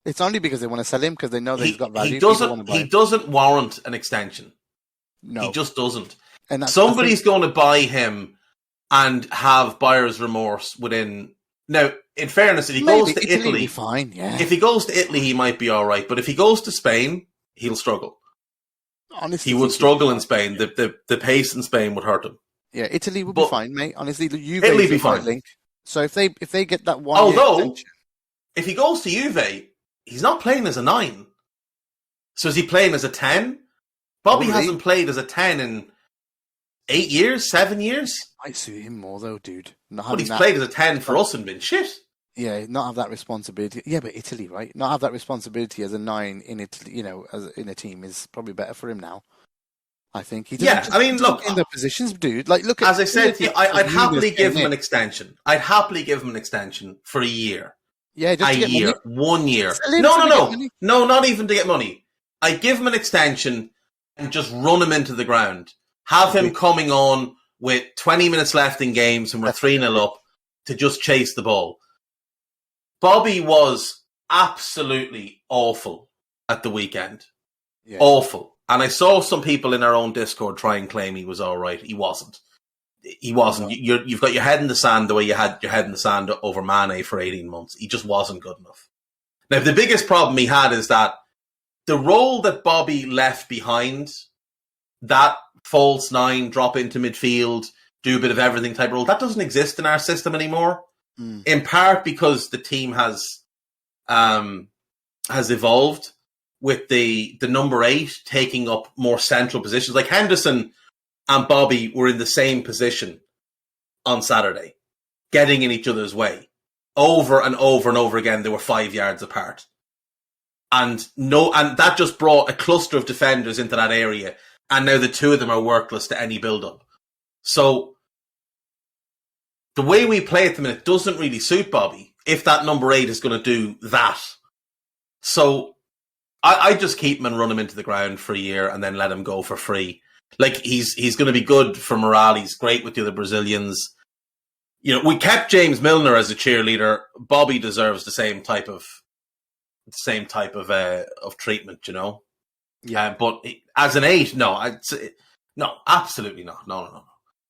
It's only because they want to sell him because they know that he's got value. He doesn't warrant an extension. No. He just doesn't. And somebody's going to buy him and have buyer's remorse within... Now, in fairness, if he goes to Italy... Be fine, yeah. If he goes to Italy, he might be all right. But if he goes to Spain, he'll struggle. Honestly, he would struggle in Spain. The pace in Spain would hurt him. Yeah, Italy would be fine, mate. Honestly, Italy would be fine. Link. So if they get that one, although if he goes to Juve, he's not playing as a 9. So is he playing as a 10? Bobby hasn't played as a 10 in 8 years, 7 years. I suit him more though, dude. But he's played as a 10 for us and been shit. Yeah, not have that responsibility. Yeah, but Italy, right? Not have that responsibility as a 9 in Italy, as in a team is probably better for him now. I think he doesn't. I mean, look in the positions, dude. Like, look. As I said to you, I'd happily give him an extension. I'd happily give him an extension for a year. Yeah, just to get money. 1 year. No, not even to get money. I'd give him an extension and just run him into the ground. Have him coming on with 20 minutes left in games and we're 3-0 up to just chase the ball. Bobby was absolutely awful at the weekend. Yeah. Awful. And I saw some people in our own Discord try and claim he was all right. He wasn't. He wasn't. No. You've got your head in the sand the way you had your head in the sand over Mane for 18 months. He just wasn't good enough. Now, the biggest problem he had is that the role that Bobby left behind, that false 9, drop into midfield, do a bit of everything type role, that doesn't exist in our system anymore. In part because the team has evolved with the number 8 taking up more central positions. Like Henderson and Bobby were in the same position on Saturday, getting in each other's way. Over and over and over again, they were 5 yards apart. And that just brought a cluster of defenders into that area. And now the two of them are worthless to any build-up. So the way we play at the minute doesn't really suit Bobby if that number 8 is going to do that. So I just keep him and run him into the ground for a year and then let him go for free. Like, he's going to be good for morale. He's great with the other Brazilians. We kept James Milner as a cheerleader. Bobby deserves the same type of treatment, Yeah, but as an 8, no, absolutely not. No.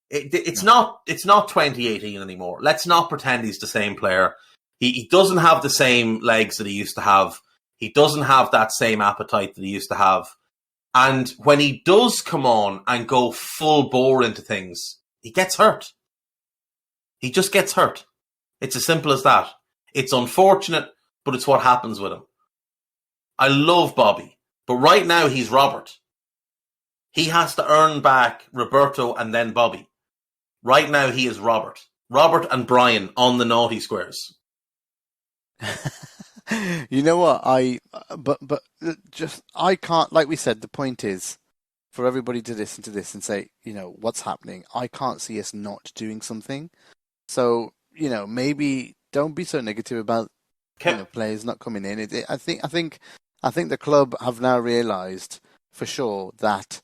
It's not 2018 anymore. Let's not pretend he's the same player. He doesn't have the same legs that he used to have. He doesn't have that same appetite that he used to have. And when he does come on and go full bore into things, he gets hurt. He just gets hurt. It's as simple as that. It's unfortunate, but it's what happens with him. I love Bobby, but right now he's Robert. He has to earn back Roberto and then Bobby. Right now he is Robert. Robert and Brian on the naughty squares. You know what? I can't, like we said, the point is for everybody to listen to this and say, what's happening? I can't see us not doing something. So, maybe don't be so negative about players not coming in. I think the club have now realised for sure that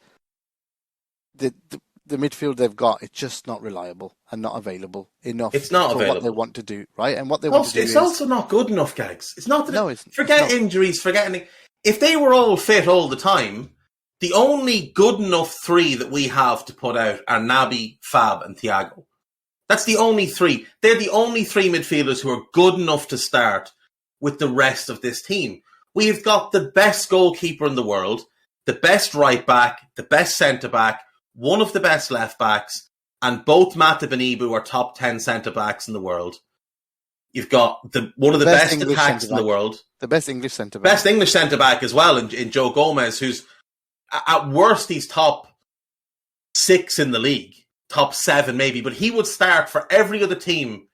the midfield they've got, it's just not reliable and not available enough. It's not available. What they want to do, right? And what they want to do it's also not good enough, Gags. It's not that. Forget injuries. Forget anything. If they were all fit all the time, the only good enough 3 that we have to put out are Naby, Fab, and Thiago. That's the only 3. They're the only 3 midfielders who are good enough to start with the rest of this team. We've got the best goalkeeper in the world, the best right back, the best centre back, one of the best left backs, and both Matip and Ibu are top 10 centre backs in the world. You've got one of the best attacks in the world. The best English centre back. Best English centre back as well in Joe Gomez, who's at worst he's top 6 in the league. Top 7 maybe, but he would start for every other team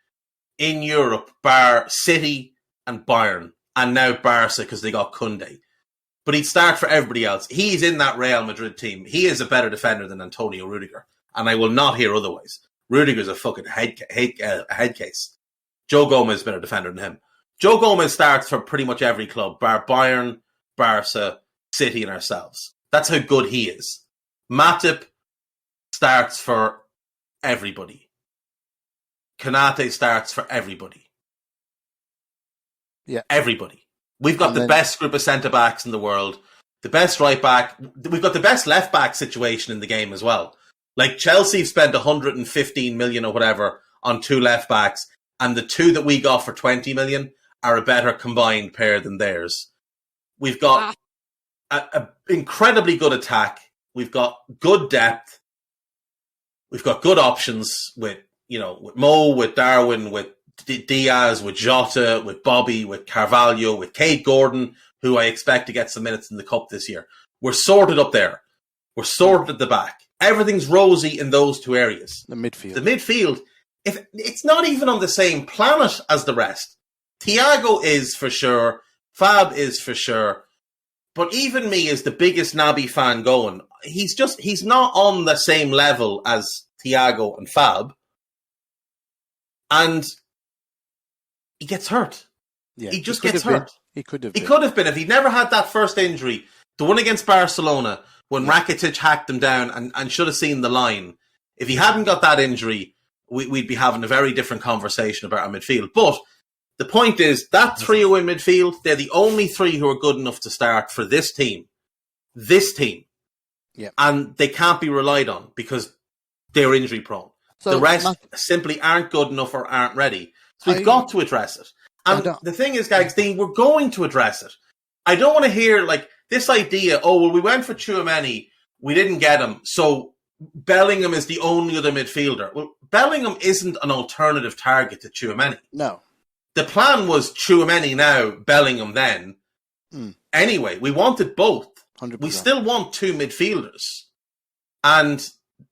in Europe bar City and Bayern, and now Barca because they got Koundé. But he'd start for everybody else. He's in that Real Madrid team. He is a better defender than Antonio Rudiger, and I will not hear otherwise. Rudiger's a fucking head case. Joe Gomez is a better defender than him. Joe Gomez starts for pretty much every club, bar Bayern, Barca, City, and ourselves. That's how good he is. Matip starts for everybody. Konate starts for everybody. Yeah. Everybody. We've got the best group of centre-backs in the world. The best right-back. We've got the best left-back situation in the game as well. Like, Chelsea spent 115 million or whatever on 2 left-backs, and the 2 that we got for 20 million are a better combined pair than theirs. We've got an incredibly good attack. We've got good depth. We've got good options with Mo, with Darwin, with Diaz, with Jota, with Bobby, with Carvalho, with Cade Gordon, who I expect to get some minutes in the Cup this year. We're sorted up there. We're sorted at the back. Everything's rosy in those two areas. The midfield. The midfield, if it's not even on the same planet as the rest. Thiago is for sure. Fab is for sure. But even me, as the biggest Naby fan going, he's not on the same level as Thiago and Fab. And he gets hurt. Yeah, he just gets hurt. He could have been. If he'd never had that first injury, the one against Barcelona, when Rakitic hacked him down and should have seen the line. If he hadn't got that injury, we'd be having a very different conversation about our midfield. But the point is, that trio in midfield, they're the only three who are good enough to start for this team. This team. Yeah. And they can't be relied on because they're injury prone. So the rest simply aren't good enough or aren't ready. So we've got to address it. And the thing is, Gags, Dean, we're going to address it. I don't want to hear this idea, we went for Tchouaméni, we didn't get him, so Bellingham is the only other midfielder. Well, Bellingham isn't an alternative target to Tchouaméni. No. The plan was Tchouaméni now, Bellingham then. Anyway, we wanted both. 100%. We still want two midfielders. And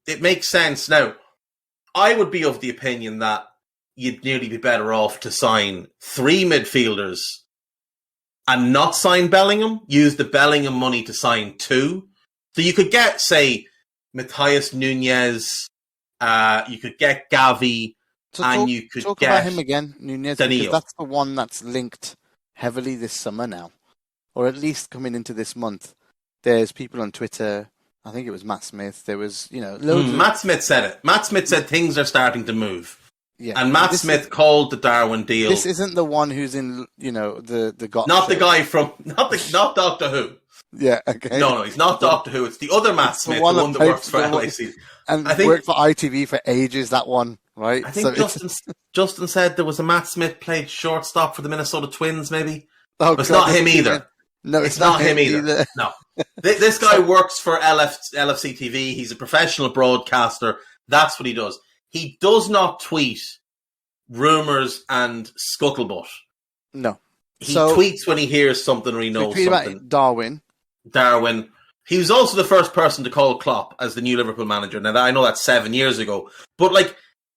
it makes sense. Now, I would be of the opinion that you'd nearly be better off to sign three midfielders and not sign Bellingham, use the Bellingham money to sign two. So you could get, say, Matthias Nunes, you could get Gavi, you could talk get about him again, Nunes, Danilo. because that's the one that's linked heavily this summer now, or at least coming into this month. There's people on Twitter, I think it was Matt Smith, there was, loads Matt Smith said it. Matt Smith said things are starting to move. Yeah. And Matt Smith called the Darwin deal. This isn't the one who's in, the God Not show. the guy from, not Doctor Who. Yeah, okay. No, he's not Doctor Who. It's the other Matt Smith, the one that works for LAC. And I think worked for ITV for ages, that one, right? I think Justin said there was a Matt Smith played shortstop for the Minnesota Twins, maybe. Oh, but it's not him either. No, it's not him either. No. This guy works for LFC TV. He's a professional broadcaster. That's what he does. He does not tweet rumours and scuttlebutt. No. He tweets when he hears something or he knows something. About Darwin. He was also the first person to call Klopp as the new Liverpool manager. Now, I know that's 7 years ago. But,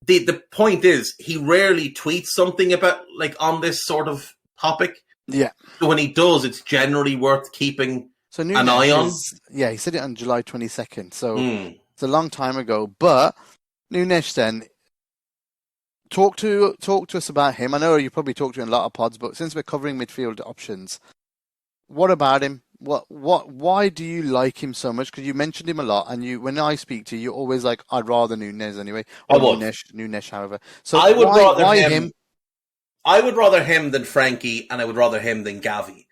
the point is, he rarely tweets something about, on this sort of topic. Yeah. So when he does, it's generally worth keeping an eye on. Yeah, he said it on July 22nd. So it's a long time ago. But Nunes then, talk to us about him. I know you probably talked to him in a lot of pods, but since we're covering midfield options, what about him? Why do you like him so much? Because you mentioned him a lot, and when I speak to you, you're always like, I'd rather Nunes anyway. Or Nunes, however. So I would rather him? I would rather him than Frankie, and I would rather him than Gavi.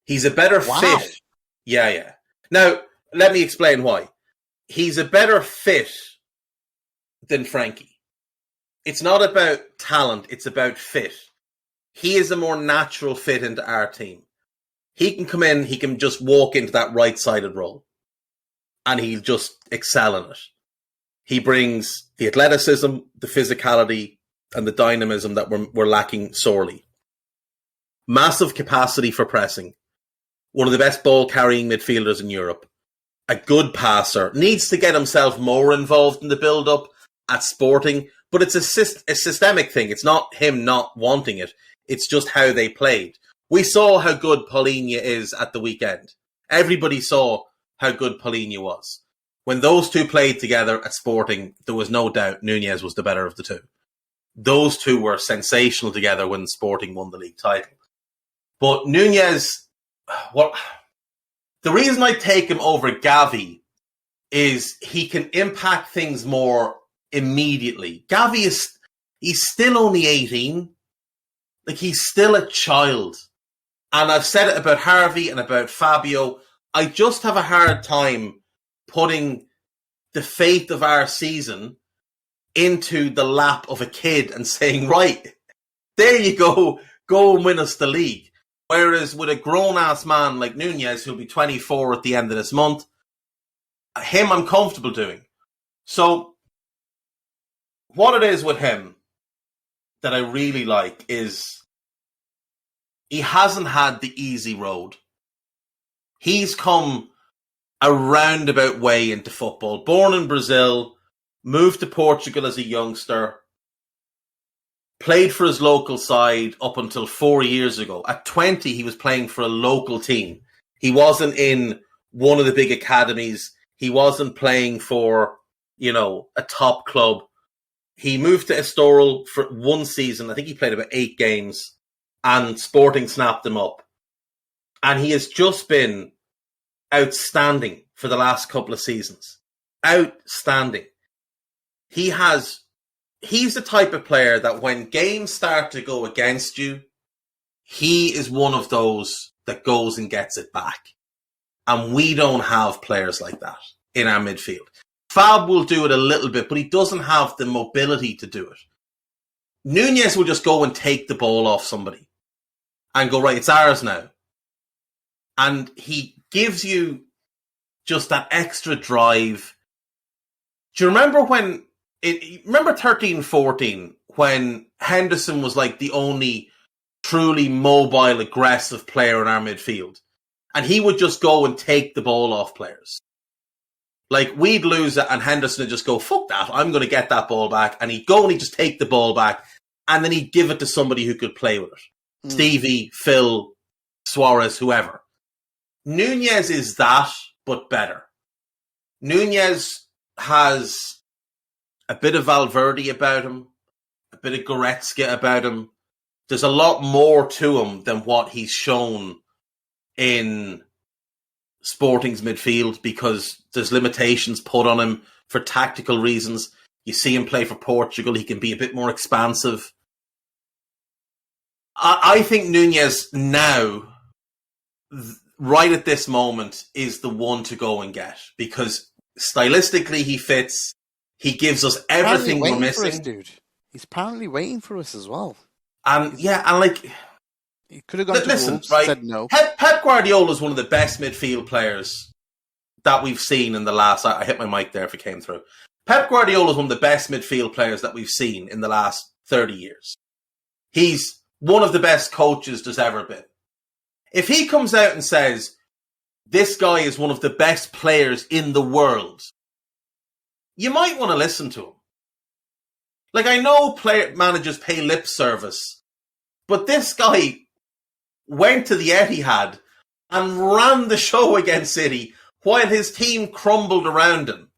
He's a better fit. Yeah. Now, let me explain why. He's a better fit than Frankie. It's not about talent, it's about fit. He is a more natural fit into our team. He can come in, he can just walk into that right-sided role, and he'll just excel in it. He brings the athleticism, the physicality, and the dynamism that we're lacking sorely. Massive capacity for pressing. One of the best ball-carrying midfielders in Europe. A good passer. Needs to get himself more involved in the build-up at Sporting, but it's a systemic thing. It's not him not wanting it. It's just how they played. We saw how good Paulinho is at the weekend. Everybody saw how good Paulinho was. When those two played together at Sporting, there was no doubt Nunes was the better of the two. Those two were sensational together when Sporting won the league title. But Nunes, the reason I take him over Gavi is he can impact things more immediately. Gavi he's still only 18. He's still a child. And I've said it about Harvey and about Fabio. I just have a hard time putting the faith of our season into the lap of a kid and saying, right, there you go and win us the league. Whereas with a grown-ass man like Nunes, who'll be 24 at the end of this month, him I'm comfortable doing. So what it is with him, that I really like is he hasn't had the easy road. He's come a roundabout way into football. Born in Brazil, moved to Portugal as a youngster, played for his local side up until 4 years ago. At 20, he was playing for a local team. He wasn't in one of the big academies. He wasn't playing for, a top club. He moved to Estoril for one season. I think he played about 8 games, and Sporting snapped him up. And he has just been outstanding for the last couple of seasons. Outstanding. He's the type of player that when games start to go against you, he is one of those that goes and gets it back. And we don't have players like that in our midfield. Fab will do it a little bit, but he doesn't have the mobility to do it. Nunes will just go and take the ball off somebody and go, right, it's ours now. And he gives you just that extra drive. Do you remember remember 13-14 when Henderson was like the only truly mobile, aggressive player in our midfield? And he would just go and take the ball off players. Like, we'd lose it and Henderson would just go, fuck that, I'm going to get that ball back. And he'd go and he'd just take the ball back and then he'd give it to somebody who could play with it. Stevie, Phil, Suarez, whoever. Nunes is that, but better. Nunes has a bit of Valverde about him, a bit of Goretzka about him. There's a lot more to him than what he's shown in Sporting's midfield because there's limitations put on him for tactical reasons. You see him play for Portugal, he can be a bit more expansive. I think Nunes now, right at this moment, is the one to go and get because stylistically he fits. He gives us everything we're missing. For us, dude. He's apparently waiting for us as well. And he could have gone to Wolves, right? Said no. Pep Guardiola is one of the best midfield players that we've seen in the last. I hit my mic there if it came through. Pep Guardiola is one of the best midfield players that we've seen in the last 30 years. He's one of the best coaches there's ever been. If he comes out and says, this guy is one of the best players in the world, you might want to listen to him. Like, I know managers pay lip service, but this guy went to the Etihad and ran the show against City while his team crumbled around him.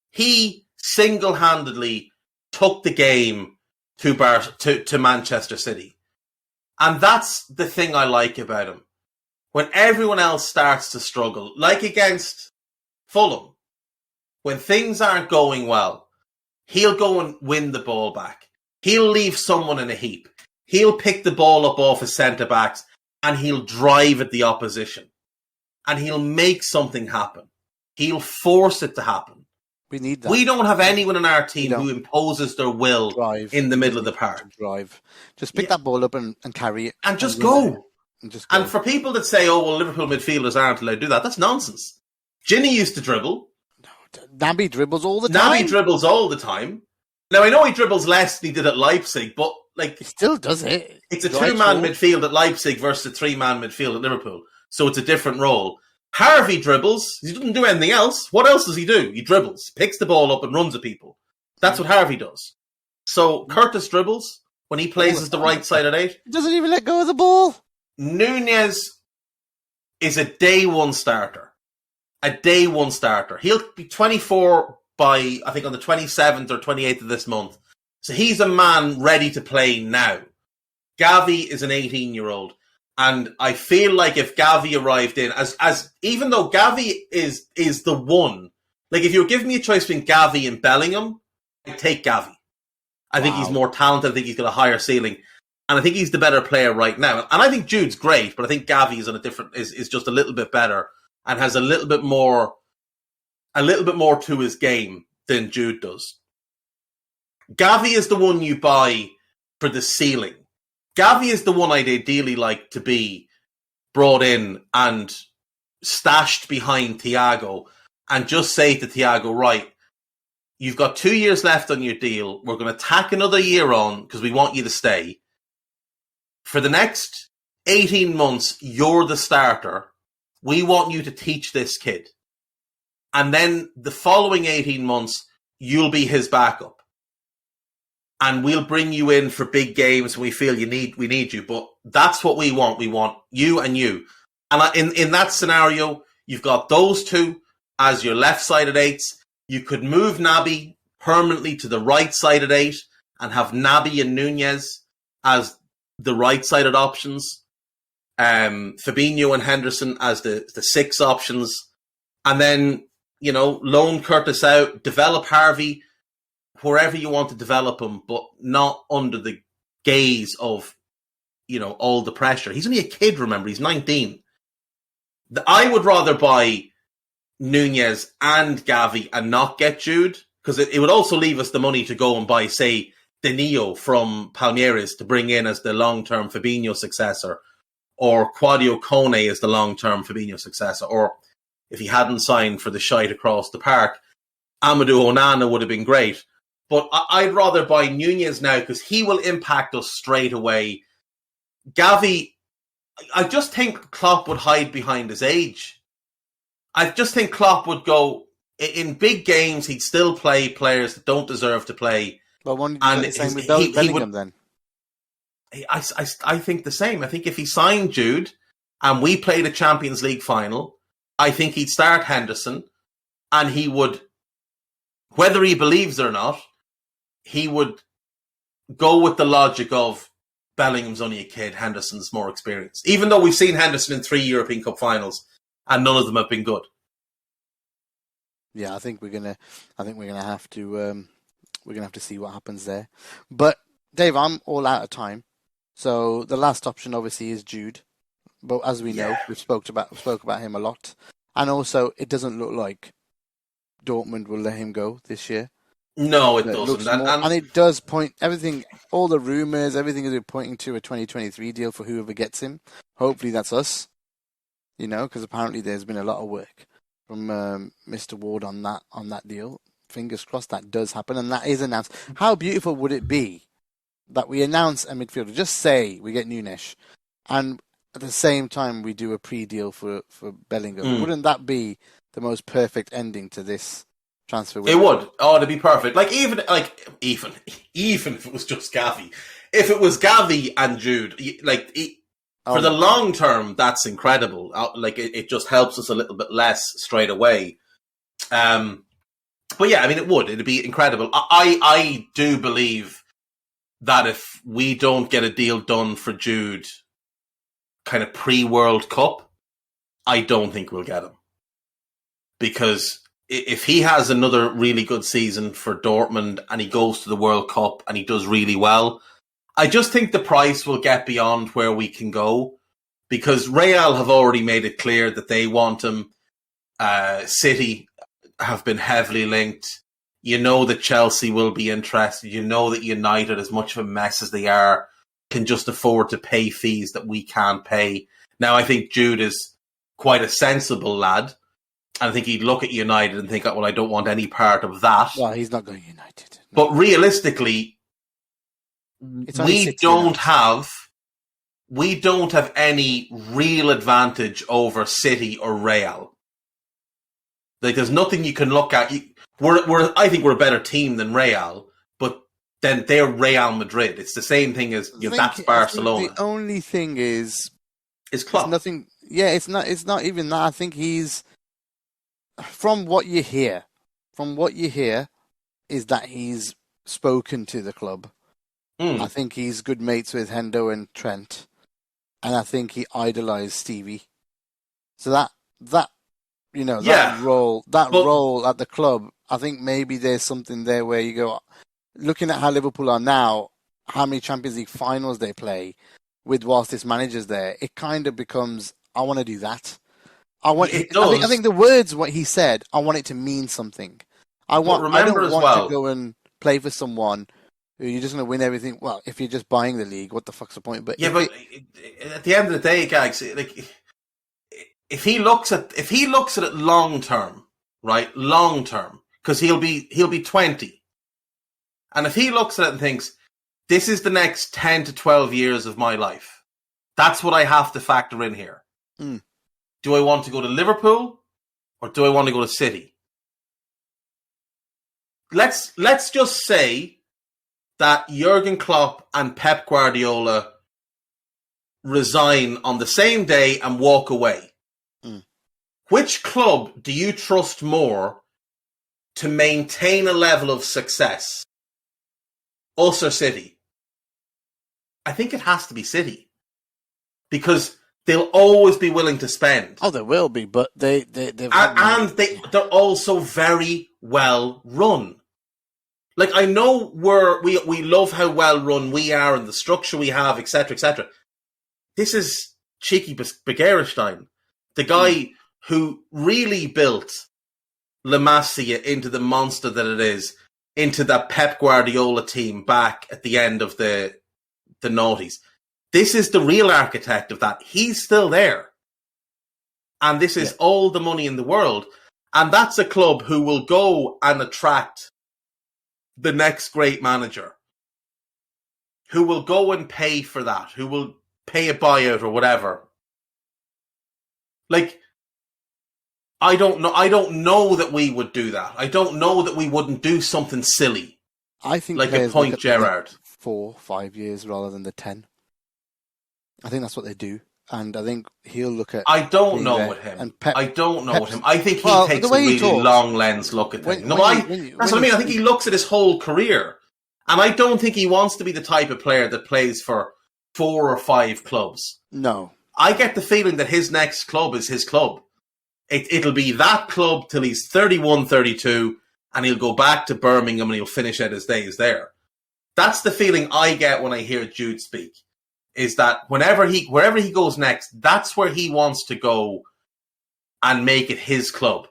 He single-handedly took the game to Manchester City. And that's the thing I like about him. When everyone else starts to struggle, like against Fulham, when things aren't going well, he'll go and win the ball back. He'll leave someone in a heap. He'll pick the ball up off his centre-backs and he'll drive at the opposition. And he'll make something happen. He'll force it to happen. We need that. We don't have anyone in our team who imposes their will in the middle of the park. Drive. Just pick that ball up and carry it. And just go. And for people that say, oh, well, Liverpool midfielders aren't allowed to do that, that's nonsense. Ginny used to dribble. Naby dribbles all the time. Naby dribbles all the time. Now, I know he dribbles less than he did at Leipzig, but he still does it. It's a two-man midfield at Leipzig versus a three-man midfield at Liverpool. So it's a different role. Harvey dribbles. He doesn't do anything else. What else does he do? He dribbles, picks the ball up and runs at people. That's what Harvey does. So Curtis dribbles when he plays as the right side at 8. He doesn't even let go of the ball. Nunes is a day one starter. A day one starter. He'll be 24 by, I think, on the 27th or 28th of this month. So he's a man ready to play now. Gavi is an 18-year-old. And I feel like if Gavi arrived in, as even though Gavi is the one, like if you were giving me a choice between Gavi and Bellingham, I'd take Gavi. I think he's more talented. I think he's got a higher ceiling. And I think he's the better player right now. And I think Jude's great, but I think Gavi is on a different, is just a little bit better and has a little bit more to his game than Jude does. Gavi is the one you buy for the ceiling. Gavi is the one I'd ideally like to be brought in and stashed behind Thiago and just say to Thiago, right, You've got 2 years left on your deal. We're going to tack another year on because we want you to stay. For the next 18 months, you're the starter. We want you to teach this kid. And then the following 18 months, you'll be his backup. And we'll bring you in for big games when we feel we need you. But that's what we want. We want you and you. And in that scenario, you've got those two as your left-sided eights. You could move Naby permanently to the right-sided eight and have Naby and Nunes as the right-sided options. Fabinho and Henderson as the 6 options. And then, loan Curtis out, develop Harvey wherever you want to develop him, but not under the gaze of, all the pressure. He's only a kid, remember. He's 19. I would rather buy Nunes and Gavi and not get Jude, because it would also leave us the money to go and buy, say, Danilo from Palmeiras to bring in as the long-term Fabinho successor, or Claudio Kone as the long-term Fabinho successor, or if he hadn't signed for the shite across the park, Amadou Onana would have been great. But I'd rather buy Nunes now because he will impact us straight away. Gavi, I just think Klopp would hide behind his age. I just think Klopp would go, in big games, he'd still play players that don't deserve to play. Well, one the same with Bellingham then. I think the same. I think if he signed Jude and we played a Champions League final, I think he'd start Henderson and he would, whether he believes it or not, he would go with the logic of Bellingham's only a kid, Henderson's more experienced. Even though we've seen Henderson in 3 European Cup finals and none of them have been good. Yeah, I think we're gonna have to see what happens there. But Dave, I'm all out of time. So the last option obviously is Jude. But as we know, we spoke about him a lot. And also it doesn't look like Dortmund will let him go this year. No, it doesn't. And it does point everything, all the rumours, everything is pointing to a 2023 deal for whoever gets him. Hopefully that's us. Because apparently there's been a lot of work from Mr. Ward on that deal. Fingers crossed that does happen and that is announced. How beautiful would it be that we announce a midfielder, just say we get Nunes, and at the same time we do a pre-deal for Bellingham? Wouldn't that be the most perfect ending to this transfer window? It would. Oh, it'd be perfect. Even if it was just Gavi. If it was Gavi and Jude, for the long term, that's incredible. It just helps us a little bit less straight away. But yeah, it would. It'd be incredible. I do believe that if we don't get a deal done for Jude kind of pre-World Cup, I don't think we'll get him. Because if he has another really good season for Dortmund and he goes to the World Cup and he does really well, I just think the price will get beyond where we can go. Because Real have already made it clear that they want him. City have been heavily linked. That Chelsea will be interested. That United, as much of a mess as they are, can just afford to pay fees that we can't pay. Now, I think Jude is quite a sensible lad. And I think he'd look at United and think, well, I don't want any part of that. Well, he's not going United. No. But realistically, we don't have any real advantage over City or Real. There's nothing you can look at. I think we're a better team than Real, but then they're Real Madrid. It's the same thing as that's Barcelona. The only thing is Klopp. Nothing. Yeah, it's not even that. I think he's, from what you hear, is that he's spoken to the club. I think he's good mates with Hendo and Trent, and I think he idolised Stevie. So that role at the club, I think maybe there's something there where you go, looking at how Liverpool are now, how many Champions League finals they play with whilst this manager's there, it kind of becomes, I want to do that. I think the words, what he said, I want it to mean something. I don't want to go and play for someone who you're just going to win everything. Well, if you're just buying the league, what the fuck's the point? But at the end of the day, Gags, if he looks at it long term, right? Long term, because he'll be 20. And if he looks at it and thinks, this is the next 10 to 12 years of my life, that's what I have to factor in here. Mm. Do I want to go to Liverpool or do I want to go to City? Let's just say that Jurgen Klopp and Pep Guardiola resign on the same day and walk away. Mm. Which club do you trust more to maintain a level of success? Us or City? I think it has to be City. Because they'll always be willing to spend. Oh, they will be, but they're also very well run. Like, I know we love how well run we are and the structure we have, etc., etc. This is cheeky Begiristain, the guy who really built La Masia into the monster that it is, into that Pep Guardiola team back at the end of the noughties. This is the real architect of that. He's still there. And this is all the money in the world. And that's a club who will go and attract the next great manager. Who will go and pay for that. Who will pay a buyout or whatever. Like, I don't know that we would do that. I don't know that we wouldn't do something silly. I think like a Point Gerrard. 4-5 years rather than the 10. I think that's what they do. And I think he'll look at... I don't know with him. I don't know with him. I think he takes a really long lens look at things. That's what I mean. I think he looks at his whole career. And I don't think he wants to be the type of player that plays for 4 or 5 clubs. No. I get the feeling that his next club is his club. It'll be that club till he's 31, 32, and he'll go back to Birmingham and he'll finish out his days there. That's the feeling I get when I hear Jude speak. Is that wherever he goes next, that's where he wants to go and make it his club.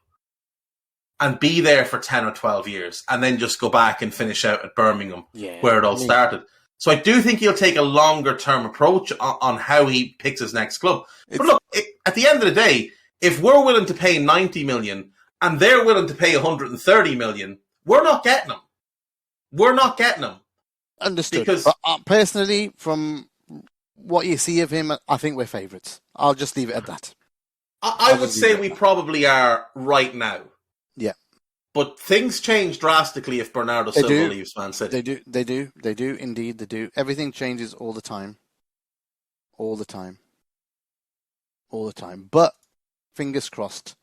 And be there for 10 or 12 years. And then just go back and finish out at Birmingham, where it all started. So I do think he'll take a longer term approach on how he picks his next club. But look, at the end of the day, if we're willing to pay 90 million and they're willing to pay 130 million, we're not getting them. We're not getting them. Understood. Because personally, from what you see of him, I think we're favourites. I'll just leave it at that. I would say we probably are right now. Yeah. But things change drastically if Bernardo Silva leaves Man City. They do, indeed they do. Everything changes all the time. All the time. But fingers crossed,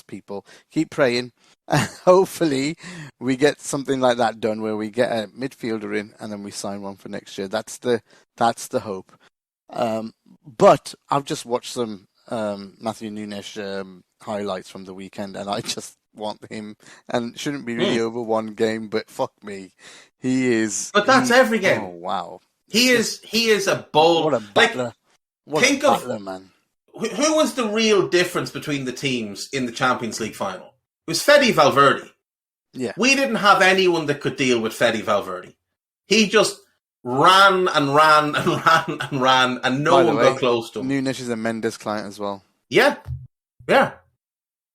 people. Keep praying. And hopefully we get something like that done where we get a midfielder in and then we sign one for next year. That's the hope. But I've just watched some Matthew Nunes highlights from the weekend and I just want him, and shouldn't be really over one game, but fuck me. He is... But that's every game. Oh, wow. He is a bold... What a battler. Think of man. Who was the real difference between the teams in the Champions League final? It was Fede Valverde. Yeah. We didn't have anyone that could deal with Fede Valverde. He just ran and ran and ran and ran, and no one got close to him. Nunes is a Mendes client as well. Yeah.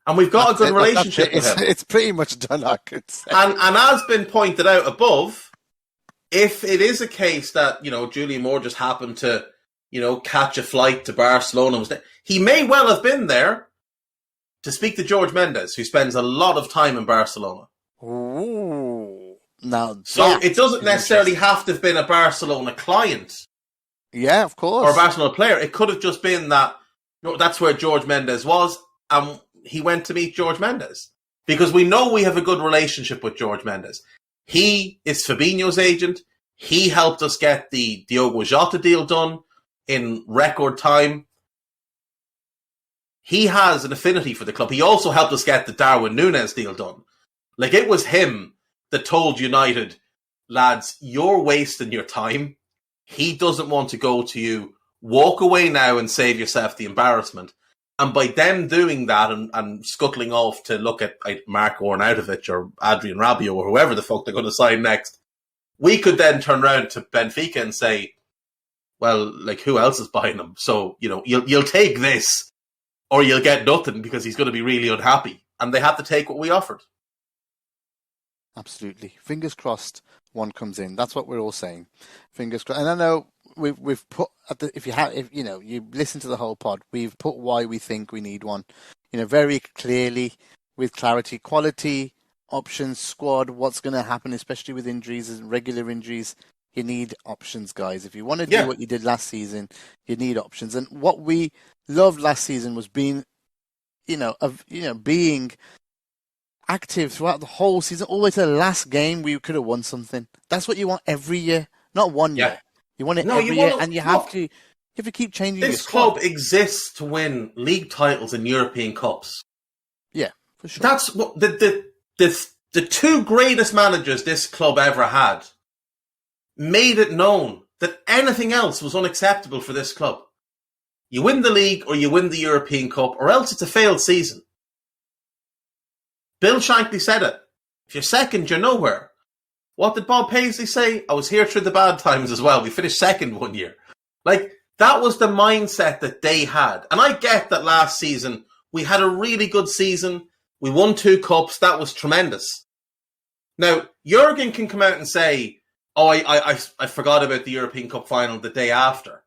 And we've got a good relationship with him. It's pretty much done, I could say. And as been pointed out above, if it is a case that, Julian Moore just happened to, catch a flight to Barcelona, he may well have been there to speak to George Mendes, who spends a lot of time in Barcelona. Ooh. Now, so it doesn't necessarily have to have been a Barcelona client. Yeah, of course. Or a Barcelona player. It could have just been that that's where George Mendes was, and he went to meet George Mendes. Because we know we have a good relationship with George Mendes. He is Fabinho's agent. He helped us get the Diogo Jota deal done in record time. He has an affinity for the club. He also helped us get the Darwin Nunes deal done. Like, it was him that told United, lads, you're wasting your time. He doesn't want to go to you. Walk away now and save yourself the embarrassment. And by them doing that and scuttling off to look at Marko Arnautovic or Adrian Rabiot or whoever the fuck they're going to sign next, we could then turn around to Benfica and say, well, like, who else is buying him? So, you'll take this or you'll get nothing because he's going to be really unhappy. And they have to take what we offered. Absolutely. Fingers crossed one comes in. That's what we're all saying. Fingers crossed. And I know we've put if you listen to the whole pod, we've put why we think we need one. Very clearly with clarity, quality, options, squad, what's going to happen, especially with injuries and regular injuries. You need options, guys. If you want to do what you did last season, you need options. And what we loved last season was being active throughout the whole season, all the way to the last game. We could have won something. That's what you want every year, not one year. You want it every year, and you have to keep changing. This club exists to win league titles and European Cups. Yeah, for sure. That's what the two greatest managers this club ever had made it known that anything else was unacceptable for this club. You win the league or you win the European Cup, or else it's a failed season. Bill Shankly said it. If you're second, you're nowhere. What did Bob Paisley say? I was here through the bad times as well. We finished second one year. That was the mindset that they had. And I get that last season we had a really good season. We won 2 cups. That was tremendous. Now, Jurgen can come out and say, I forgot about the European Cup final the day after.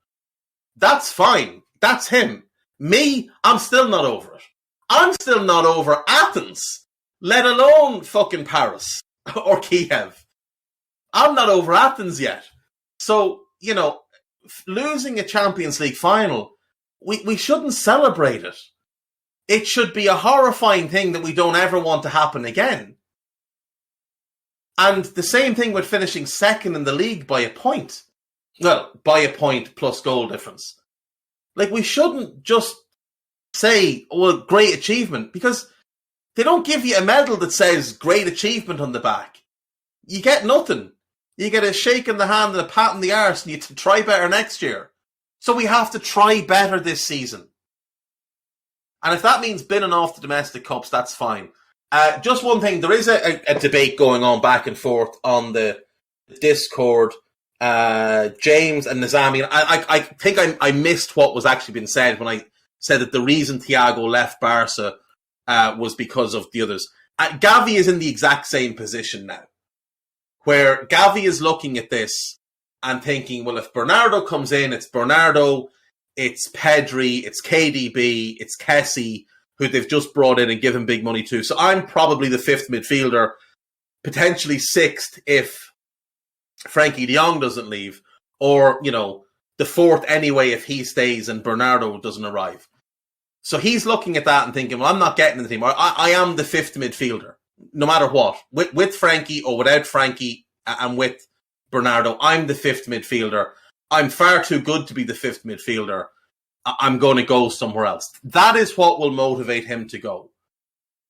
That's fine. That's him. Me, I'm still not over it. I'm still not over Athens, let alone fucking Paris or Kiev. I'm not over Athens yet. So, losing a Champions League final, we shouldn't celebrate it. It should be a horrifying thing that we don't ever want to happen again. And the same thing with finishing second in the league by a point. Well, by a point plus goal difference. We shouldn't just say, great achievement, because they don't give you a medal that says great achievement on the back. You get nothing. You get a shake in the hand and a pat in the arse, and you try better next year. So we have to try better this season. And if that means binning off the domestic cups, that's fine. Just one thing, there is a debate going on back and forth on the Discord. James and Nizami, I think I missed what was actually being said when I said that the reason Thiago left Barca was because of the others. Gavi is in the exact same position now, where Gavi is looking at this and thinking, well, if Bernardo comes in, it's Bernardo, it's Pedri, it's KDB, it's Kessie, who they've just brought in and given big money to. So I'm probably the 5th midfielder, potentially 6th if Frankie de Jong doesn't leave, or, the 4th anyway if he stays and Bernardo doesn't arrive. So he's looking at that and thinking, well, I'm not getting in the team. I am the 5th midfielder, no matter what. With Frankie or without Frankie and with Bernardo, I'm the 5th midfielder. I'm far too good to be the 5th midfielder. I'm going to go somewhere else. That is what will motivate him to go.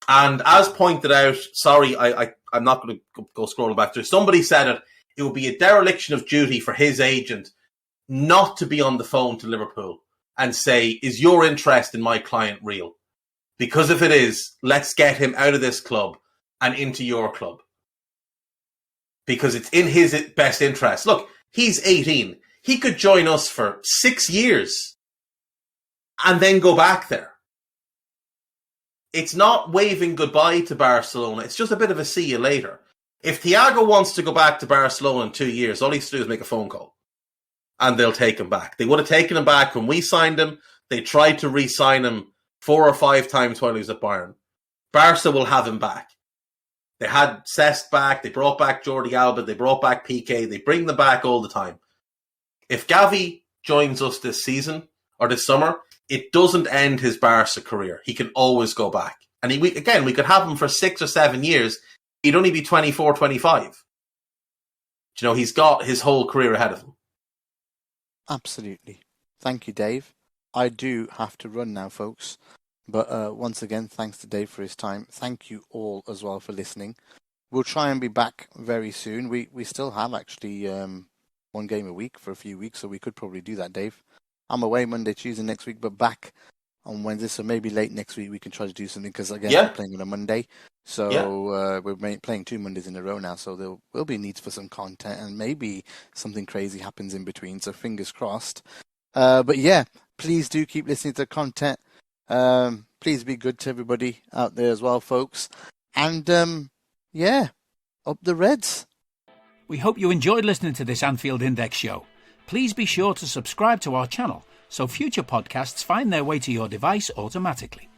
And as pointed out, sorry, I'm not going to go scrolling back through. Somebody said it would be a dereliction of duty for his agent not to be on the phone to Liverpool and say, is your interest in my client real? Because if it is, let's get him out of this club and into your club. Because it's in his best interest. Look, he's 18. He could join us for 6 years and then go back there. It's not waving goodbye to Barcelona. It's just a bit of a see you later. If Thiago wants to go back to Barcelona in 2 years, all he has to do is make a phone call. And they'll take him back. They would have taken him back when we signed him. They tried to re-sign him 4 or 5 times while he was at Bayern. Barca will have him back. They had Cesc back. They brought back Jordi Alba. They brought back Piqué. They bring them back all the time. If Gavi joins us this season or this summer, it doesn't end his Barca career. He can always go back. And we could have him for 6 or 7 years. He'd only be 24, 25. He's got his whole career ahead of him. Absolutely. Thank you, Dave. I do have to run now, folks. But once again, thanks to Dave for his time. Thank you all as well for listening. We'll try and be back very soon. We still have actually 1 game a week for a few weeks, so we could probably do that, Dave. I'm away Monday, Tuesday next week, but back on Wednesday, so maybe late next week we can try to do something, because again, we're playing on a Monday. So we're playing 2 Mondays in a row now, so there will be needs for some content, and maybe something crazy happens in between, so fingers crossed. But yeah, please do keep listening to the content. Please be good to everybody out there as well, folks. And up the Reds. We hope you enjoyed listening to this Anfield Index show. Please be sure to subscribe to our channel so future podcasts find their way to your device automatically.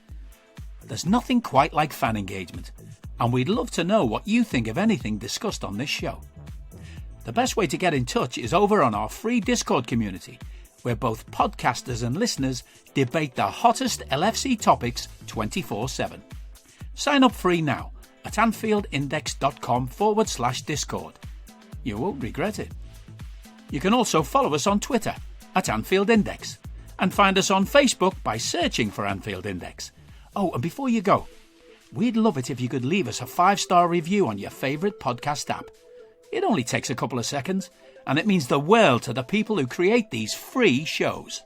There's nothing quite like fan engagement, and we'd love to know what you think of anything discussed on this show. The best way to get in touch is over on our free Discord community, where both podcasters and listeners debate the hottest LFC topics 24/7. Sign up free now at AnfieldIndex.com/Discord. You won't regret it. You can also follow us on Twitter at Anfield Index and find us on Facebook by searching for Anfield Index. Oh, and before you go, we'd love it if you could leave us a 5-star review on your favourite podcast app. It only takes a couple of seconds, and it means the world to the people who create these free shows.